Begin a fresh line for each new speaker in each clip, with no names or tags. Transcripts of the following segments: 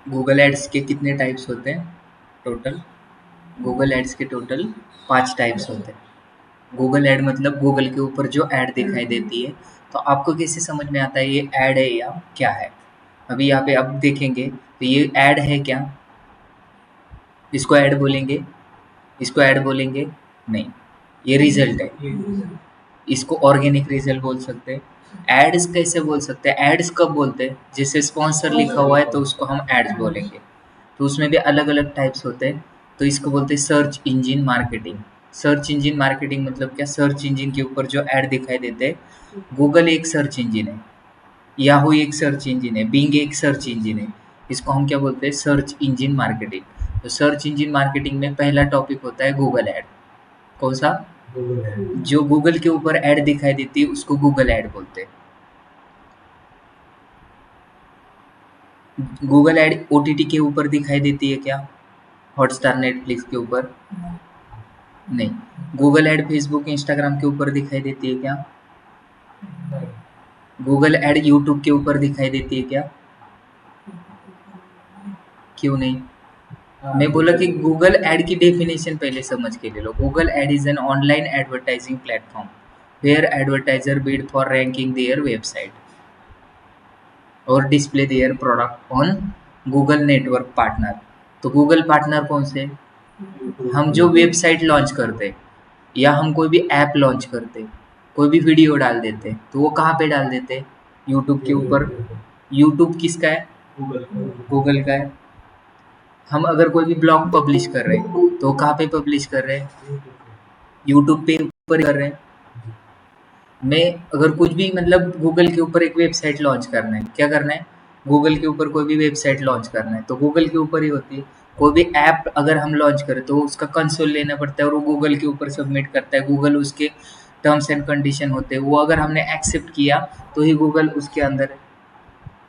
Google ads के कितने types होते हैं टोटल? गूगल एड्स के टोटल 5 टाइप्स होते हैं। गूगल एड मतलब गूगल के ऊपर जो ऐड दिखाई देती है। तो आपको कैसे समझ में आता है ये ऐड है या क्या है? अभी यहाँ पे अब देखेंगे तो ये ऐड है क्या? इसको ऐड बोलेंगे? इसको ऐड बोलेंगे? नहीं, ये रिजल्ट है। इसको ऑर्गेनिक रिजल्ट बोल सकते हैं। एड्स कैसे बोल सकते हैं? एड्स कब बोलते हैं? जैसे स्पॉन्सर लिखा हुआ है तो उसको हम एड्स बोलेंगे। तो उसमें भी अलग अलग टाइप्स होते हैं। तो इसको बोलते हैं search engine marketing. Search engine marketing मतलब क्या? सर्च इंजन के ऊपर जो ऐड दिखाई देते हैं। गूगल एक सर्च इंजन है, याहू एक सर्च इंजन है, बिंग एक सर्च इंजन है। इसको हम क्या बोलते हैं? Search engine marketing. तो सर्च इंजन मार्केटिंग में पहला टॉपिक होता है गूगल ऐड। कौन सा? जो गूगल के ऊपर ऐड दिखाई देती है उसको गूगल ऐड बोलते हैं। गूगल ऐड ओटीटी के ऊपर दिखाई देती है क्या? हॉटस्टार नेटफ्लिक्स के ऊपर? नहीं। गूगल ऐड फेसबुक इंस्टाग्राम के ऊपर दिखाई देती है क्या? गूगल ऐड यूट्यूब के ऊपर दिखाई देती है क्या? क्यों नहीं? मैं बोला कि गूगल ऐड की डेफिनेशन पहले समझ के ले लो। Google ad is an online advertising platform where advertiser bid for ranking their website और display their product on Google network partner. तो गूगल पार्टनर कौन से? हम जो वेबसाइट लॉन्च करते या हम कोई भी ऐप लॉन्च करते, कोई भी वीडियो डाल देते, तो वो कहाँ पे डाल देते? यूट्यूब के ऊपर। यूट्यूब किसका है? गूगल का है। हम अगर कोई भी ब्लॉग पब्लिश कर रहे हैं तो कहाँ पे पब्लिश कर रहे हैं? यूट्यूब पे ऊपर कर रहे हैं। मैं अगर कुछ भी मतलब गूगल के ऊपर एक वेबसाइट लॉन्च करना है, क्या करना है? गूगल के ऊपर कोई भी वेबसाइट लॉन्च करना है तो गूगल के ऊपर ही होती है। कोई भी ऐप अगर हम लॉन्च करें तो उसका कंसोल लेना पड़ता है और वो गूगल के ऊपर सबमिट करता है। गूगल उसके टर्म्स एंड कंडीशन होते हैं, वो अगर हमने एक्सेप्ट किया तो ही गूगल उसके अंदर है।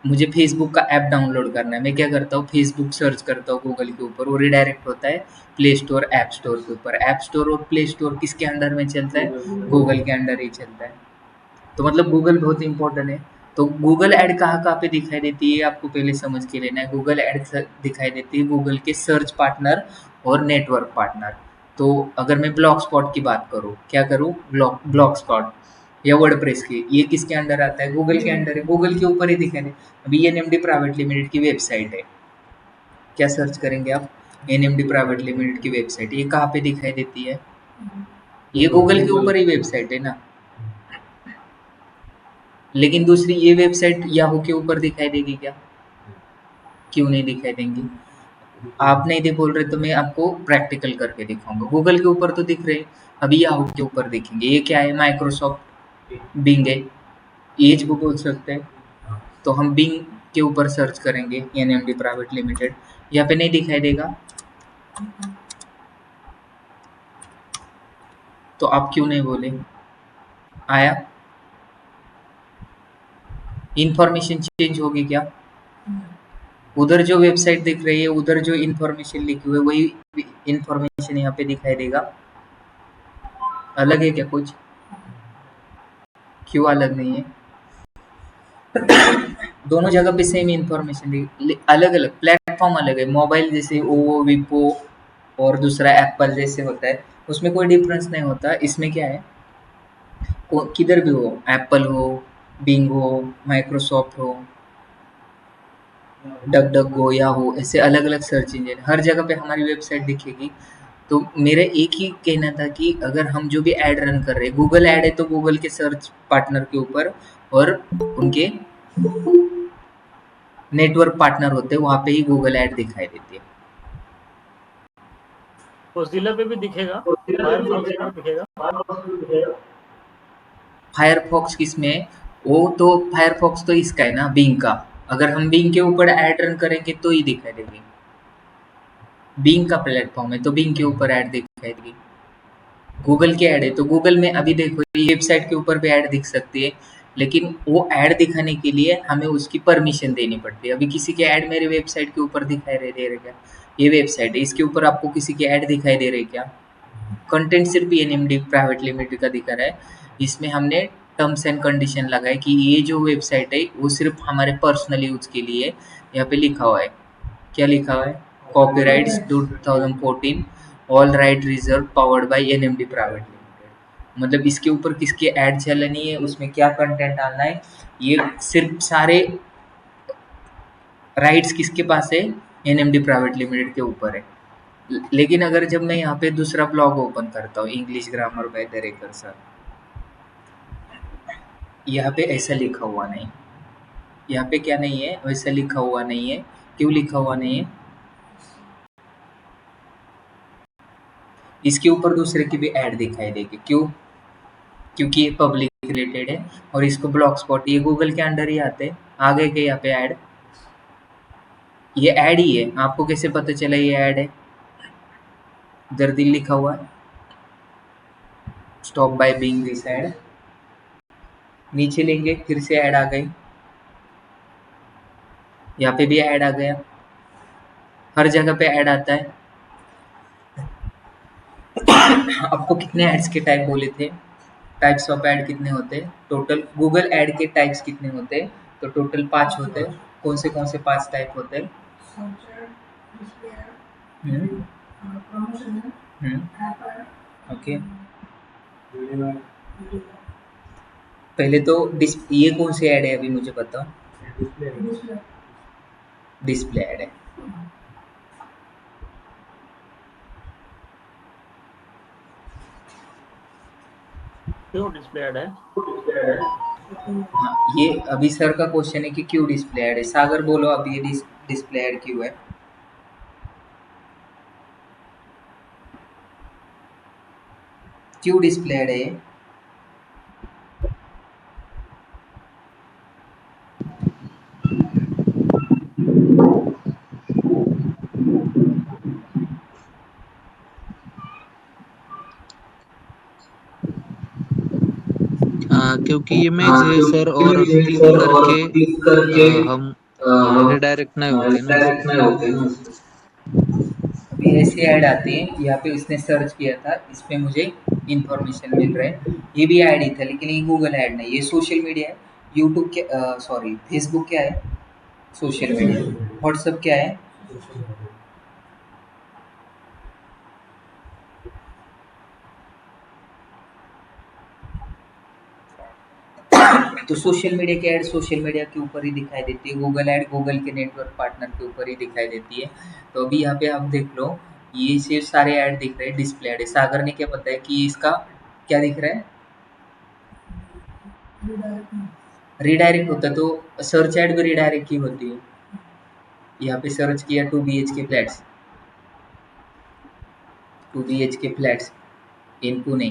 मुझे फेसबुक का ऐप डाउनलोड करना है, मैं क्या करता हूँ? फेसबुक सर्च करता हूँ गूगल के ऊपर, वो रिडायरेक्ट होता है प्ले स्टोर ऐप स्टोर के ऊपर। ऐप स्टोर और प्ले स्टोर किसके अंडर में चलता है? गूगल के अंडर ही चलता है। तो मतलब गूगल बहुत इंपॉर्टेंट है। तो गूगल ऐड कहाँ कहाँ पे दिखाई देती है आपको पहले समझ के लेना है। गूगल ऐड दिखाई देती है गूगल के सर्च पार्टनर और नेटवर्क पार्टनर। तो अगर मैं ब्लॉग स्पॉट की बात करूँ, क्या करूँ? ब्लॉग स्पॉट या वर्डप्रेस की, ये किसके अंडर आता है? गूगल के अंडर है, गूगल के ऊपर ही दिखाई दे। अभी एनएमडी प्राइवेट लिमिटेड की वेबसाइट है, क्या सर्च करेंगे आप? एनएमडी प्राइवेट लिमिटेड की वेबसाइट, ये कहाँ पे दिखाई देती है? ये गूगल के ऊपर ही वेबसाइट है ना। लेकिन दूसरी ये वेबसाइट याहू के ऊपर दिखाई देगी क्या? क्यों नहीं दिखाई देंगी? आप नहीं दे बोल रहे तो मैं आपको प्रैक्टिकल करके दिखाऊंगा। गूगल के ऊपर तो दिख रहे, अभी याहू के ऊपर दिखेंगे। ये क्या है? माइक्रोसॉफ्ट बिंग है, एज को बोल सकते हैं। तो हम बिंग के ऊपर सर्च करेंगे एनएमडी प्राइवेट लिमिटेड, यहाँ पे नहीं दिखाई देगा। तो आप क्यों नहीं बोले? आया? इंफॉर्मेशन चेंज होगी क्या? उधर जो वेबसाइट दिख रही है, उधर जो इन्फॉर्मेशन लिखी हुई है वही इन्फॉर्मेशन यहाँ पे दिखाई देगा। अलग है क्या कुछ? क्यों अलग नहीं है? दोनों जगह पे सेम इन्फॉर्मेशन, अलग अलग प्लेटफॉर्म अलग है। मोबाइल जैसे ओवो विपो और दूसरा एप्पल जैसे होता है, उसमें कोई डिफरेंस नहीं होता। इसमें क्या है, किधर भी हो, एप्पल हो, बिंग हो, माइक्रोसॉफ्ट हो, डक डक गो या हो, ऐसे अलग अलग सर्च इंजन हर जगह पे हमारी वेबसाइट दिखेगी। तो मेरा एक ही कहना था कि अगर हम जो भी ऐड रन कर रहे हैं, गूगल ऐड है तो गूगल के सर्च पार्टनर के ऊपर और उनके नेटवर्क पार्टनर होते हैं, वहाँ पे ही गूगल ऐड दिखाई देती है।
मोज़िला पे भी दिखेगा, फायरफॉक्स पे भी दिखेगा।
फायरफॉक्स किसमें? वो तो फायरफॉक्स तो इसका है ना, बिंग का। अगर हम बिंग के ऊपर ऐड रन करेंगे तो ही दिखाई देगी। बिंग का प्लेटफॉर्म है तो बिंग के ऊपर ऐड दिखाई देगी। गूगल की ऐड है तो गूगल में अभी देखो ये वेबसाइट के ऊपर भी ऐड दिख सकती है, लेकिन वो ऐड दिखाने के लिए हमें उसकी परमिशन देनी पड़ती है। अभी किसी के ऐड मेरे वेबसाइट के ऊपर दिखाई दे रहे क्या? ये वेबसाइट है, इसके ऊपर आपको किसी के ऐड दिखाई दे रहे क्या? कंटेंट सिर्फ एनएमडी प्राइवेट लिमिटेड का दिखा रहा है। इसमें हमने टर्म्स एंड कंडीशन लगाए कि ये जो वेबसाइट है वो सिर्फ हमारे पर्सनल यूज के लिए है। यहाँ पे लिखा हुआ है क्या लिखा हुआ है? Copyrights 2014, all right reserve, powered by NMD private limited. मतलब इसके ऊपर किसकी ऐड चलनी है, उसमें क्या कंटेंट डालना है, ये सिर्फ सारे राइट्स किसके पास है? एनएमडी प्राइवेट लिमिटेड के ऊपर है। लेकिन अगर जब मैं यहाँ पे दूसरा ब्लॉग ओपन करता हूँ, English grammar bye Darekar sir, यहाँ पे ऐसा लिखा हुआ नहीं, यहाँ पे क्या नहीं है, वैसा लिखा हुआ नहीं है। क्यों लिखा हुआ नहीं है? इसके ऊपर दूसरे की भी ऐड दिखाई देगी। क्यों? क्योंकि ये पब्लिक रिलेटेड है और इसको ब्लॉग स्पॉट, ये गूगल के अंडर ही आते हैं। आ गए क्या यहाँ पे ऐड? ये ऐड ही है। आपको कैसे पता चला ये ऐड है? दर्दिल लिखा हुआ है, stop by being this add. नीचे लेंगे, फिर से ऐड आ गई, यहाँ पे भी ऐड आ गया, हर जगह पे ऐड आता है। आपको कितने एड्स के टाइप बोले थे? टाइप्स ऑफ ऐड कितने होते हैं टोटल? गूगल ऐड के टाइप्स कितने होते हैं? तो टोटल 5 होते हैं। कौन से 5 टाइप होते हैं? हम्म, हम्म, ओके। पहले तो ये कौन से ऐड है अभी मुझे बताओ? डिस्प्ले ऐड है।
क्यों डिस्प्ले ऐड है?
हाँ, ये अभी सर का क्वेश्चन है कि क्यों डिस्प्ले ऐड है। सागर बोलो अब ये डिस्प्ले ऐड क्यों है? क्यों डिस्प्ले ऐड है ये?
क्योंकि इमेज है सर, और क्लिक करके हम रिडायरेक्ट नहीं होते ना उस पे।
अभी ऐसे ऐड आते हैं। यहाँ पे इसने सर्च किया था, इस पे मुझे इंफॉर्मेशन मिल रहा है। ये भी ऐड ही था, लेकिन ये गूगल ऐड नहीं, ये सोशल मीडिया है। यूट्यूब के सॉरी, फेसबुक क्या है? Social media. व्हाट्सएप क्या है? तो सोशल मीडिया की ऐड सोशल मीडिया के ऊपर ही दिखाई देती है। गूगल ऐड गूगल के नेटवर्क पार्टनर के ऊपर ही दिखाई देती है। तो अभी यहाँ पे आप देख लो, ये सिर्फ सारे ऐड दिख रहे हैं, डिस्प्ले ऐड है। सागर ने क्या बताया कि इसका क्या दिख रहा है? रिडायरेक्ट होता है, तो सर्च ऐड भी रिडायरेक्ट की होती है। यहाँ पे सर्च किया 2 BHK फ्लैट्स, 2 BHK फ्लैट्स इन पुणे,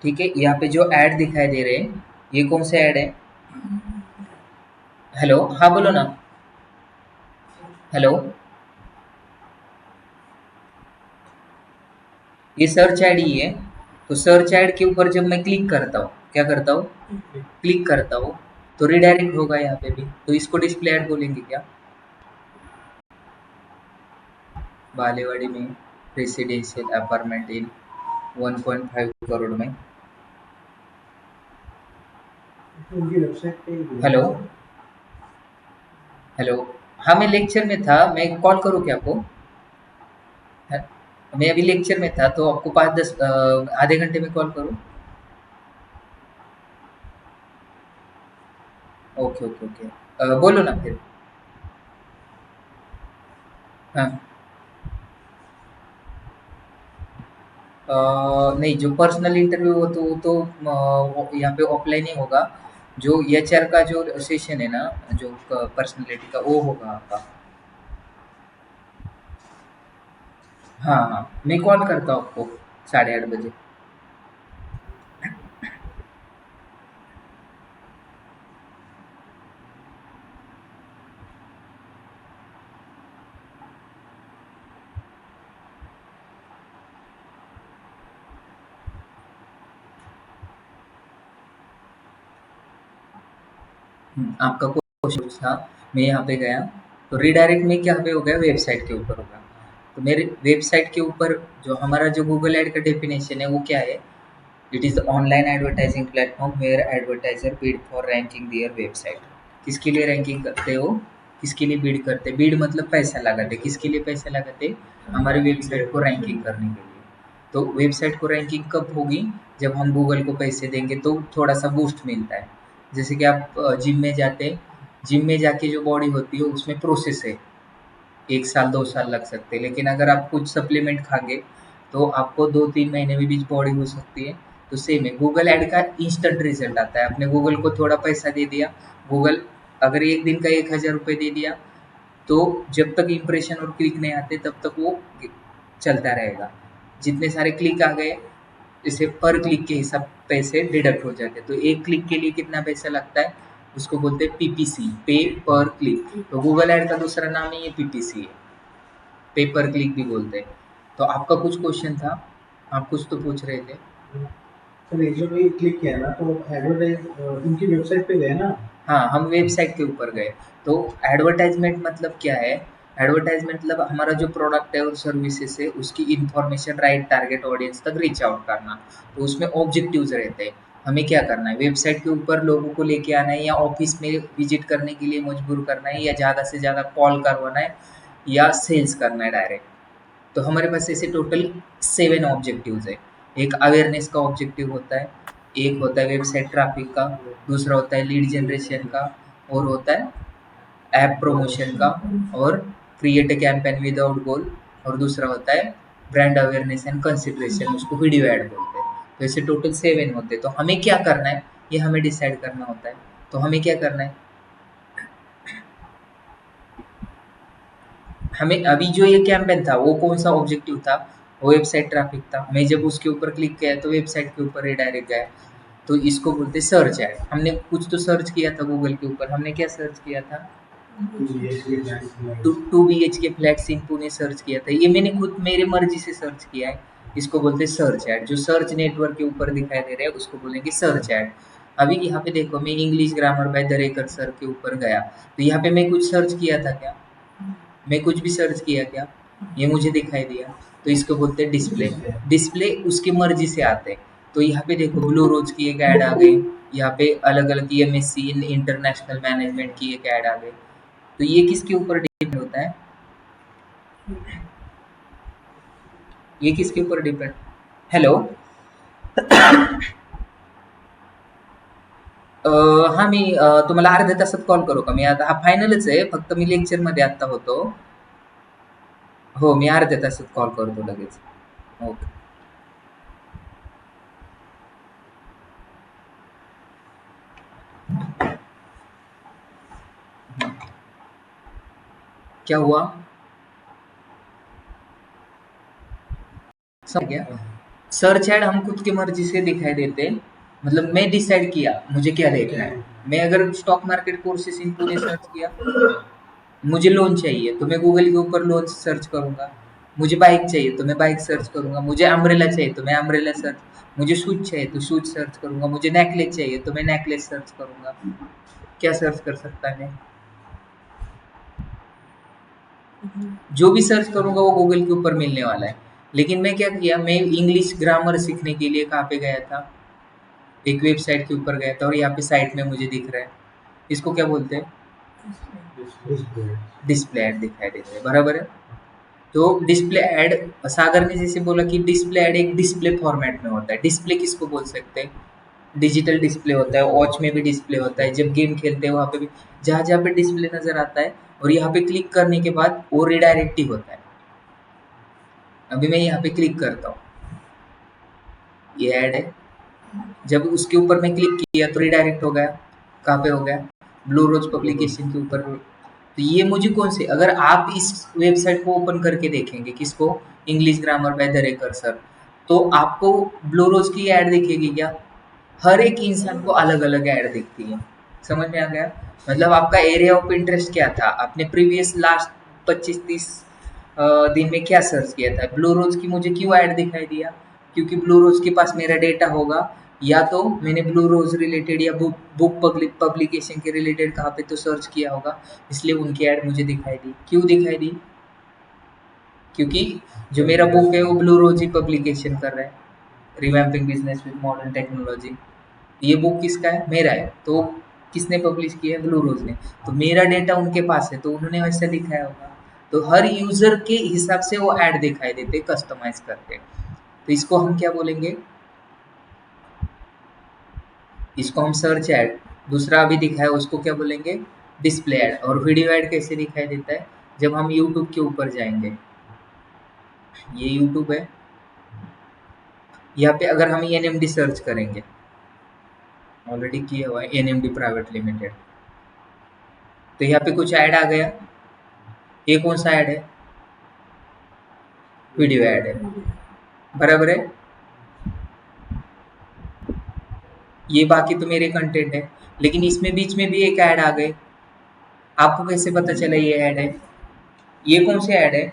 ठीक है। यहाँ पे जो ऐड दिखाई दे रहे हैं, ये कौन से ऐड है? हेलो, हाँ बोलो ना। हेलो, ये सर्च ऐड ही है। तो सर्च ऐड के ऊपर जब मैं क्लिक करता हूँ, क्या करता हूँ? क्लिक करता हूँ, तो रिडायरेक्ट होगा यहाँ पे भी। तो इसको डिस्प्ले ऐड बोलेंगे क्या? बालेवाड़ी में रेसिडेंशियल अपार्टमेंट इन 1.5 करोड़ में। हेलो, हेलो, हाँ मैं लेक्चर में था, मैं कॉल करूँ क्या आपको? है- मैं अभी लेक्चर में था, तो आपको 5-10 आधे घंटे में कॉल करूँ? Okay okay okay. बोलो ना फिर। हाँ, नहीं, जो पर्सनल इंटरव्यू हो तो यहाँ पे ऑफलाइन ही होगा। जो एचआर का जो सेशन है ना, जो पर्सनैलिटी का, वो होगा आपका। हाँ हाँ, मैं कॉल करता हूँ आपको 8:30 बजे। आपका क्वेश्चन था, मैं यहाँ पे गया, तो रिडायरेक्ट में क्या पे हो गया? वेबसाइट के ऊपर होगा। तो मेरे वेबसाइट के ऊपर जो हमारा जो गूगल ऐड का डेफिनेशन है वो क्या है? It is the online advertising platform where advertiser bid for ranking their website. किसके लिए रैंकिंग करते हो? किसके लिए बीड करते हैं? बीड मतलब पैसा लगाते हैं। किसके लिए पैसा लगाते हैं? हमारे वेबसाइट को रैंकिंग करने के लिए। तो वेबसाइट को रैंकिंग कब होगी? जब हम गूगल को पैसे देंगे तो थोड़ा सा बूस्ट मिलता है। जैसे कि आप जिम में जाते हैं, जिम में जाके जो बॉडी होती है उसमें प्रोसेस है, 1 साल 2 साल लग सकते हैं, लेकिन अगर आप कुछ सप्लीमेंट खाएँगे, तो आपको 2-3 महीने में भी बॉडी हो सकती है। तो सेम है, गूगल ऐड का इंस्टेंट रिज़ल्ट आता है। आपने गूगल को थोड़ा पैसा दे दिया, गूगल अगर 1 दिन का ₹1000 दे दिया, तो जब तक इम्प्रेशन और क्लिक नहीं आते तब तक वो चलता रहेगा। जितने सारे क्लिक आ गए, इसे पर क्लिक के हिसाब पैसे डिडक्ट हो जाते हैं। तो एक क्लिक के लिए कितना पैसा लगता है? उसको बोलते हैं पीपीसी, पे पर क्लिक। तो गूगल ऐड का दूसरा नाम ही ये पीपीसी है, पे पर क्लिक भी बोलते हैं। तो आपका कुछ क्वेश्चन था, आप कुछ तो पूछ रहे थे।
सर ये जो भी क्लिक किया ना तो एडवर्टाइज उनकी वेबसाइट पे गए ना।
हाँ, हम वेबसाइट के ऊपर गए। तो एडवर्टाइज़मेंट मतलब क्या है? एडवर्टाइज़मेंट मतलब हमारा जो प्रोडक्ट है और सर्विसेज़ है, उसकी इन्फॉर्मेशन राइट टारगेट ऑडियंस तक रीच आउट करना। तो उसमें ऑब्जेक्टिव्स रहते हैं। हमें क्या करना है? वेबसाइट के ऊपर लोगों को लेके आना है, या ऑफ़िस में विज़िट करने के लिए मजबूर करना है, या ज़्यादा से ज़्यादा कॉल करवाना है, या सेल्स करना है डायरेक्ट। तो हमारे पास ऐसे टोटल 7 ऑब्जेक्टिव्स है। एक अवेयरनेस का ऑब्जेक्टिव होता है, एक होता है वेबसाइट ट्रैफिक का, दूसरा होता है लीड जनरेशन का, और होता है ऐप प्रमोशन का, और क्रिएट अ कैंपेन विदाउट गोल, और दूसरा होता है ब्रांड अवेयरनेस एंड कंसिडरेशन, उसको वीडियो ऐड बोलते हैं। तो ऐसे टोटल 7 होते हैं। तो हमें क्या करना है, ये हमें डिसाइड करना होता है। तो हमें क्या करना है, हमें अभी जो ये कैंपेन था वो कौन सा ऑब्जेक्टिव था? वो वेबसाइट ट्रैफिक था। मैं जब उसके ऊपर क्लिक किया तो वेबसाइट के ऊपर रिडायरेक्ट गया। तो इसको बोलते हैं सर्च ऐड। हमने कुछ तो सर्च किया था गूगल के ऊपर। हमने क्या सर्च किया था? टू बी एच के फ्लैट्स इन पुणे सर्च किया था। ये मैंने खुद मेरे मर्जी से सर्च किया है। इसको बोलते हैं सर्च ऐड। जो सर्च नेटवर्क के ऊपर दिखाई दे रहा है उसको बोलेंगे सर्च ऐड। अभी यहाँ पे देखो, मैं English grammar bye Darekar sir के ऊपर गया, तो यहाँ पे मैं कुछ सर्च किया था क्या? मैं कुछ भी सर्च किया क्या? ये मुझे दिखाई दिया। तो इसको बोलते हैं डिस्प्ले। डिस्प्ले उसकी मर्जी से आते हैं। तो यहाँ पे देखो, ब्लू रोज की एक ऐड आ गई, यहाँ पे अलग अलग एमएससी इन इंटरनेशनल मैनेजमेंट की एक ऐड आ गई। तो ये किसके ऊपर डिपेंड होता है? ये किसके ऊपर डिपेंड? हेलो, हां, मी तुम्हाला अर्ध्या तासात कॉल करू का? मी आता हा फायनलच आहे, फक्त मी लेक्चरमध्ये आत्ता होतो. हो, मी अर्ध्या तासात कॉल करतो लगेच. ओके. क्या हुआ? समझ गया? सर्च ऐड हम खुद की मर्जी से दिखाई देते हैं। मतलब मैं डिसाइड किया मुझे क्या देखना है। मैं अगर स्टॉक मार्केट कोर्सेस इन पुणे सर्च किया, मुझे लोन चाहिए तो मैं गूगल के ऊपर लोन सर्च करूंगा। मुझे बाइक चाहिए तो मैं बाइक सर्च करूंगा। मुझे अम्ब्रेला चाहिए तो मैं अम्ब्रेला सर्च, मुझे शूज चाहिए तो शूज सर्च करूंगा। मुझे नेकलेस चाहिए तो मैं नेकलेस सर्च करूंगा। क्या सर्च कर सकता है? जो भी सर्च करूंगा वो गूगल के ऊपर मिलने वाला है। लेकिन मैं क्या किया, मैं इंग्लिश ग्रामर सीखने के लिए कहाँ पे गया था? एक वेबसाइट के ऊपर गया था, और यहाँ पे साइट में मुझे दिख रहा है। इसको क्या बोलते हैं? डिस्प्ले ऐड दिखाई देते हैं, बराबर है। तो डिस्प्ले ऐड, सागर ने जैसे बोला कि डिस्प्ले ऐड एक डिस्प्ले फॉर्मेट में होता है। डिस्प्ले किसको बोल सकते हैं? डिजिटल डिस्प्ले होता है, वॉच में भी डिस्प्ले होता है, जब गेम खेलते हैं वहाँ पे भी जहाँ जहाँ पे डिस्प्ले नज़र आता है, और यहाँ पे क्लिक करने के बाद वो रिडायरेक्ट ही होता है। अभी मैं यहाँ पे क्लिक करता हूँ, ये ऐड है। जब उसके ऊपर मैं क्लिक किया तो रिडायरेक्ट हो गया। कहाँ पे हो गया? ब्लू रोज पब्लिकेशन के ऊपर। तो ये मुझे कौन से, अगर आप इस वेबसाइट को ओपन करके देखेंगे, किसको? English grammar bye Darekar sir, तो आपको ब्लू रोज की ऐड दिखेगी क्या? हर एक इंसान को अलग अलग ऐड दिखती है। समझ में आ गया? मतलब आपका एरिया ऑफ इंटरेस्ट क्या था? आपने प्रीवियस लास्ट 25-30 दिन में क्या सर्च किया था? ब्लू रोज की मुझे क्यों ऐड दिखाई दिया? क्योंकि ब्लू रोज के पास मेरा डेटा होगा, या तो मैंने ब्लू रोज रिलेटेड या बुक बुक पब्लिकेशन के रिलेटेड कहाँ पे तो सर्च किया होगा, इसलिए उनकी ऐड मुझे दिखाई दी। क्यों दिखाई दी? क्योंकि जो मेरा बुक है वो ब्लू रोज ही पब्लिकेशन कर रहा है, revamping business with modern technology. ये बुक किसका है? मेरा है। तो किसने पब्लिश किया है? ब्लू रोज ने। तो मेरा डेटा उनके पास है तो उन्होंने वैसे दिखाया होगा। तो हर यूजर के हिसाब से वो ऐड दिखाई देते कस्टमाइज करके। तो इसको हम क्या बोलेंगे? इसको हम सर्च ऐड। दूसरा अभी दिखा है उसको क्या बोलेंगे? Display ad. और वीडियो ऐड कैसे दिखाई देता है? जब हम यूट्यूब के ऊपर जाएंगे, ये यूट्यूब है, यहाँ पे अगर हम एनएमडी सर्च करेंगे, ऑलरेडी किया हुआ है एनएमडी प्राइवेट लिमिटेड, तो यहाँ पे कुछ ऐड आ गया। ये कौन सा ऐड है? वीडियो ऐड है, बराबर है। ये बाकी तो मेरे कंटेंट है, लेकिन इसमें बीच में भी एक ऐड आ गए। आपको कैसे पता चला ये ऐड है? ये कौन से ऐड है?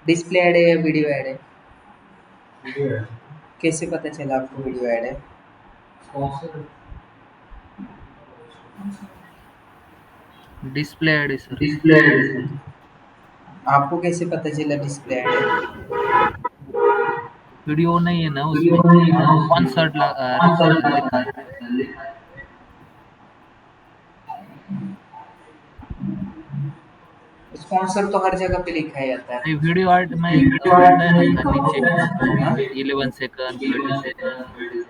डिस्प्ले ऐड है या वीडियो ऐड है?
वीडियो है।
कैसे पता चला आपको वीडियो ऐड है?
स्पॉन्सर
डिस्प्ले ऐड है सर।
डिस्प्ले ऐड है। आपको कैसे पता चला डिस्प्ले ऐड है?
वीडियो नहीं है ना
वीडियो
उसमें,
नहीं है ना उसमें,
स्पॉन्सर्ड
स्पॉन्सर
लिखा है।
लिखा है। स्पॉन्सर तो हर जगह पे लिखा जाता है।
नहीं, वीडियो ऐड में
वीडियो ऐड
होता है ना
में
सर नीचे,
हाँ?
11 सेकंड 30 सेकंड।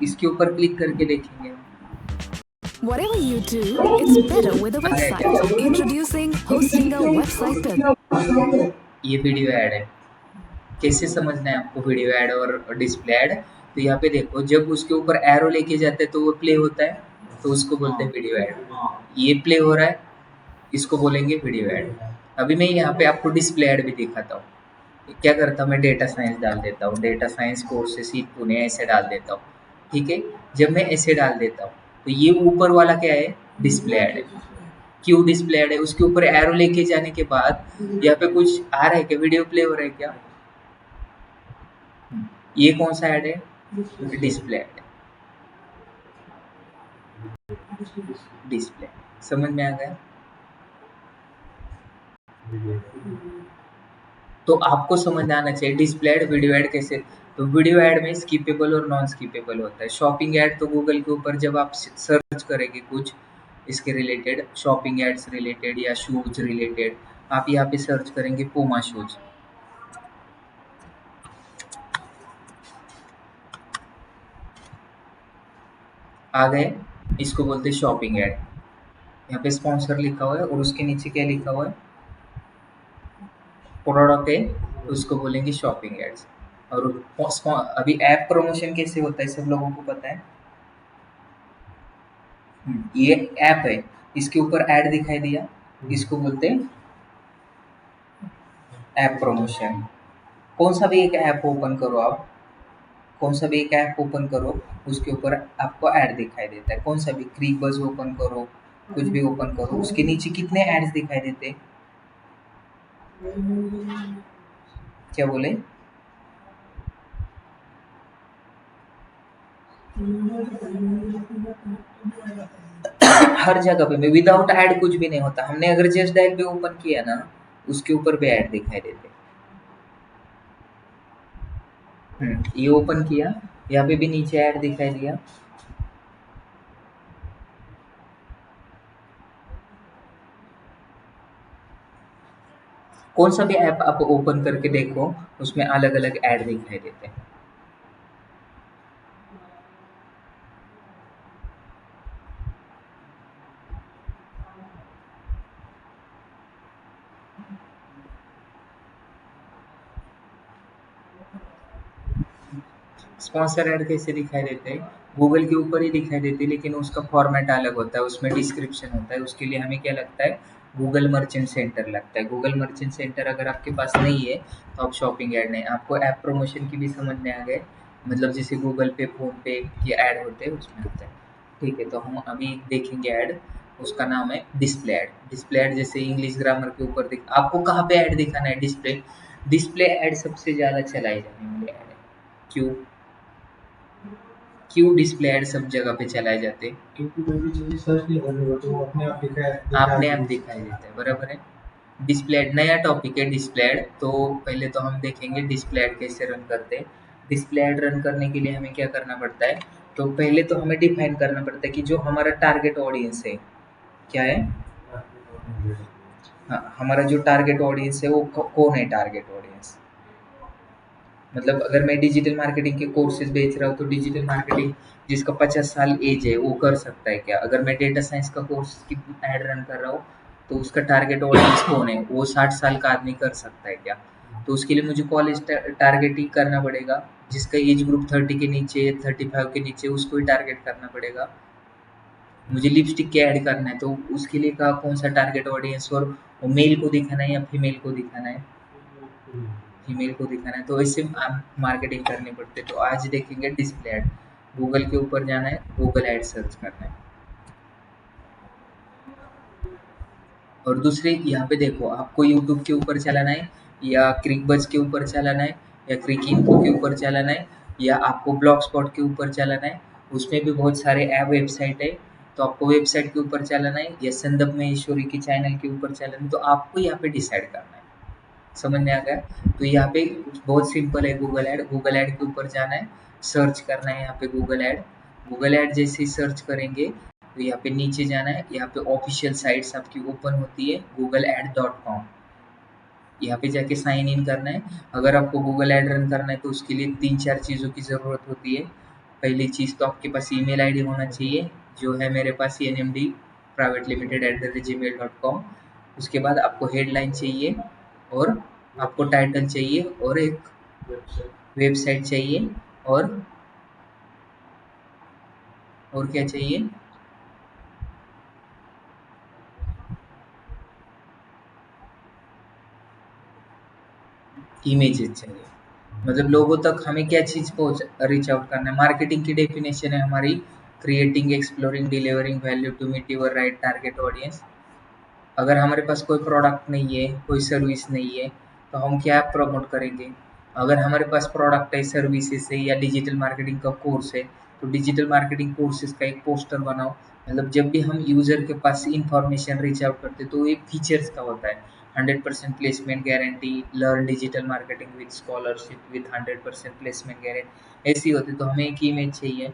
इसके ऊपर क्लिक करके देखेंगे।
Whatever you do, it's better with a website. Introducing Hostinger Website Builder.
ये वीडियो ऐड है। कैसे समझना है आपको वीडियो ऐड और डिस्प्ले ऐड? तो यहाँ पे देखो, जब उसके ऊपर एरो लेके जाते हैं तो वो प्ले होता है, तो उसको बोलते हैं वीडियो ऐड। ये प्ले हो रहा है, इसको बोलेंगे वीडियो ऐड। अभी मैं यहाँ पे आपको डिस्प्ले ऐड भी दिखाता हूँ। क्या करता हूँ, मैं डेटा साइंस डाल देता हूँ, डेटा साइंस कोर्स से सीट पुणे ऐसे डाल देता हूँ। ठीक है, जब मैं ऐसे डाल देता हूँ तो ये ऊपर वाला क्या है? डिस्प्ले ऐड है। क्यों डिस्प्ले ऐड है? उसके ऊपर एरो लेके जाने के बाद यहाँ पे कुछ आ रहा है क्या? वीडियो प्ले हो रहा है क्या? ये कौन सा ऐड है? डिस्प्ले ऐड है। डिस्प्ले, समझ में आ गया? तो आपको समझ आना चाहिए डिस्प्ले ऐड वीडियो ऐड कैसे। तो वीडियो ऐड में स्किपेबल और नॉन स्किपेबल होता है। शॉपिंग ऐड तो गूगल के ऊपर जब आप सर्च करेंगे कुछ इसके रिलेटेड, शॉपिंग एड्स रिलेटेड या शूज रिलेटेड, आप यहाँ पे सर्च करेंगे पूमा शूज, आ गए। इसको बोलते हैं शॉपिंग ऐड। यहाँ पे स्पॉन्सर लिखा हुआ है और उसके नीचे क्या लिखा हुआ है? प्रोडक्ट है, तो उसको बोलेंगे शॉपिंग एड्स। और अभी ऐप प्रमोशन कैसे होता है सब लोगों को पता है। ये ऐप है, इसके ऊपर ऐड दिखाई दिया, इसको बोलते हैं ऐप प्रमोशन। कौन सा भी एक ऐप ओपन करो आप, कौन सा भी एक ऐप ओपन करो, उसके ऊपर आपको ऐड दिखाई देता है। कौन सा भी क्रिक बज ओपन करो, कुछ भी ओपन करो, उसके नीचे कितने एड्स दिखाई देते हैं? क्या बोले? हर जगह पे में विदाउट ऐड कुछ भी नहीं होता। हमने अगर जस्ट डायल पे ओपन किया ना, उसके ऊपर भी ऐड दिखाई देते। ये ओपन किया, यहाँ पे भी नीचे ऐड दिखाई दिया। कौन सा भी ऐप आप ओपन करके देखो, उसमें अलग अलग ऐड दिखाई देते हैं। स्पॉन्सर ऐड कैसे दिखाई देते हैं? गूगल के ऊपर ही दिखाई देते हैं, लेकिन उसका फॉर्मेट अलग होता है, उसमें डिस्क्रिप्शन होता है। उसके लिए हमें क्या लगता है? गूगल मर्चेंट सेंटर लगता है। गूगल मर्चेंट सेंटर अगर आपके पास नहीं है तो आप शॉपिंग ऐड नहीं। आपको ऐप प्रमोशन की भी समझ में आ गए, मतलब जैसे गूगल पे, फोन पे के ऐड होते हैं उसमें होता है। ठीक है, तो हम अभी देखेंगे ऐड, उसका नाम है डिस्प्ले ऐड। डिस्प्ले ऐड जैसे इंग्लिश ग्रामर के ऊपर दिख, आपको कहाँ पे ऐड दिखाना है? डिस्प्ले। डिस्प्ले ऐड सबसे ज़्यादा चलाई जाने वाली ऐड है। क्यों? क्यों डिस्प्ले ऐड सब जगह पे चलाए जाते हैं?
क्योंकि कोई भी चीज़ सर्च नहीं करनी होती, वो अपने आप
अपने आप दिखाई देता है, बराबर है। डिस्प्ले ऐड नया टॉपिक है। डिस्प्ले ऐड तो पहले तो हम देखेंगे डिस्प्ले ऐड कैसे रन करते हैं। डिस्प्ले ऐड रन करने के लिए हमें क्या करना पड़ता है? तो पहले तो हमें डिफाइन करना पड़ता है कि जो हमारा टारगेट ऑडियंस है क्या है। हाँ, हमारा जो टारगेट ऑडियंस है वो कौन है टारगेट ऑडियंस। मतलब अगर मैं डिजिटल मार्केटिंग के कोर्सेज बेच रहा हूँ तो डिजिटल मार्केटिंग जिसका 50 साल एज है वो कर सकता है क्या। अगर मैं डेटा साइंस का कोर्स की ऐड रन कर रहा हूँ तो उसका टारगेट ऑडियंस कौन है, वो 60 साल का आदमी कर सकता है क्या। तो उसके लिए मुझे कॉलेज टारगेटिंग करना पड़ेगा, जिसका एज ग्रुप 30 के नीचे 35 के नीचे उसको ही टारगेट करना पड़ेगा। मुझे लिपस्टिक के ऐड करना है तो उसके लिए का कौन सा टारगेट ऑडियंस, और वो मेल को दिखाना है या फीमेल को दिखाना है। फीमेल को दिखाना है तो ऐसे मार्केटिंग करनी पड़ती है। तो आज देखेंगे डिस्प्ले ऐड, गूगल के ऊपर जाना है, गूगल ऐड सर्च करना है। और दूसरी यहाँ पे देखो, आपको यूट्यूब के ऊपर चलाना है या क्रिकबज के ऊपर चलाना है या क्रिक इन्फो के ऊपर चलाना है या आपको ब्लॉग स्पॉट के ऊपर चलाना है। उसमें भी बहुत सारे ऐप वेबसाइट है, तो आपको वेबसाइट के ऊपर चलाना है या संदप महेश्वरी की चैनल के ऊपर चलाना है। तो आपको यहाँ पे डिसाइड करना है। समझ में आ गया। तो यहाँ पे बहुत सिंपल है, गूगल ऐड के ऊपर जाना है, सर्च करना है यहाँ पे गूगल ऐड। गूगल ऐड जैसे ही सर्च करेंगे तो यहाँ पे नीचे जाना है, यहाँ पे ऑफिशियल साइट्स आपकी ओपन होती है googlead.com। यहाँ पे जाके साइन इन करना है। अगर आपको गूगल ऐड रन करना है तो उसके लिए 3-4 चीज़ों की ज़रूरत होती है। पहली चीज़ तो आपके पास ईमेल आईडी होना चाहिए, जो है मेरे पास NMD प्राइवेट लिमिटेड @gmail.com। उसके बाद आपको हेडलाइन चाहिए और आपको टाइटल चाहिए और एक वेबसाइट चाहिए और क्या चाहिए। इमेजेस चाहिए। मतलब लोगों तक हमें क्या चीज़ पहुँच रीच आउट करना है। मार्केटिंग की डेफिनेशन है हमारी creating, exploring, delivering value to meet your right target audience. अगर हमारे पास कोई प्रोडक्ट नहीं है, कोई सर्विस नहीं है, तो हम क्या प्रमोट करेंगे। अगर हमारे पास प्रोडक्ट है, सर्विसेज है या डिजिटल मार्केटिंग का कोर्स है, तो डिजिटल मार्केटिंग कोर्सेज का एक पोस्टर बनाओ। मतलब जब भी हम यूज़र के पास इंफॉर्मेशन रीच आउट करते तो ये फीचर्स का होता है। 100% placement guarantee, learn digital marketing with scholarship with 100% placement guarantee, ऐसी होती। तो हमें एक इमेज चाहिए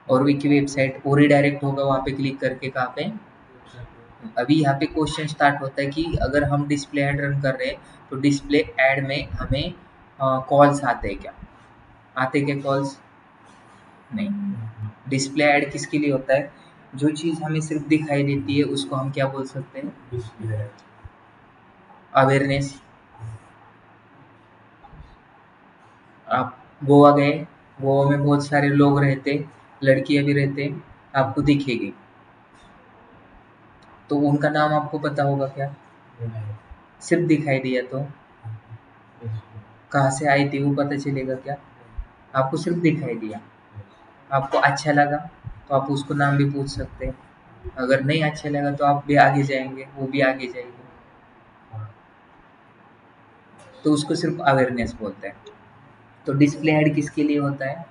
और विकी वेबसाइट और रिडायरेक्ट होगा वहाँ पे क्लिक करके कहाँ पे। अभी यहाँ पे क्वेश्चन स्टार्ट होता है कि अगर हम डिस्प्ले ऐड रन कर रहे हैं तो डिस्प्ले ऐड में हमें कॉल्स आते हैं क्या, आते क्या कॉल्स। नहीं। डिस्प्ले ऐड किसके लिए होता है, जो चीज़ हमें सिर्फ दिखाई देती है उसको हम क्या बोल सकते हैं, अवेयरनेस। आप गोवा गए, गोवा में बहुत सारे लोग रहते, लड़कियां भी रहते, आपको दिखेगी तो उनका नाम आपको पता होगा क्या, सिर्फ दिखाई दिया तो कहाँ से आई थी वो पता चलेगा क्या। आपको सिर्फ दिखाई दिया, आपको अच्छा लगा तो आप उसको नाम भी पूछ सकते हैं। अगर नहीं अच्छा लगा तो आप भी आगे जाएंगे, वो भी आगे जाएगी। तो उसको सिर्फ अवेयरनेस बोलते हैं। तो डिस्प्ले ऐड किसके लिए होता है,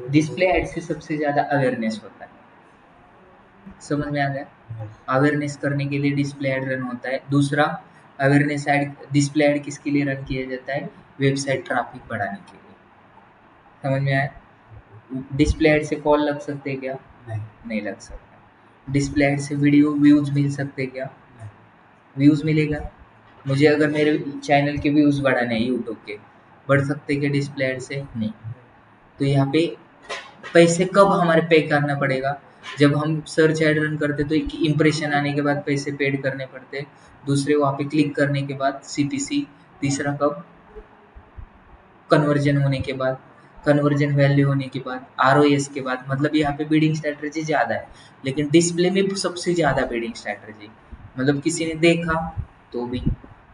डिस्प्ले ऐड से सबसे ज़्यादा अवेयरनेस होता है। समझ में आ गया। अवेयरनेस करने के लिए डिस्प्ले ऐड रन होता है। दूसरा, अवेयरनेस ऐड, डिस्प्ले ऐड किसके लिए रन किया जाता है, वेबसाइट ट्रैफिक बढ़ाने के लिए। समझ में आया। डिस्प्ले ऐड से कॉल लग सकते हैं क्या, नहीं लग सकता। डिस्प्ले ऐड से वीडियो व्यूज मिल सकते हैं क्या, व्यूज मिलेगा। मुझे अगर मेरे चैनल के व्यूज बढ़ाने हैं यूट्यूब के, बढ़ सकते हैं क्या डिस्प्ले ऐड से, नहीं। तो यहाँ पे पैसे कब हमारे पे करना पड़ेगा, जब हम सर्च ऐड रन करते तो एक इम्प्रेशन आने के बाद पैसे पेड करने पड़ते, दूसरे वहाँ पे क्लिक करने के बाद CPC, तीसरा कब, कन्वर्जन होने के बाद, कन्वर्जन वैल्यू होने के बाद, ROS के बाद। मतलब यहाँ पे बिडिंग स्ट्रैटेजी ज़्यादा है, लेकिन डिस्प्ले में सबसे ज़्यादा बिडिंग स्ट्रैटेजी। मतलब किसी ने देखा तो भी,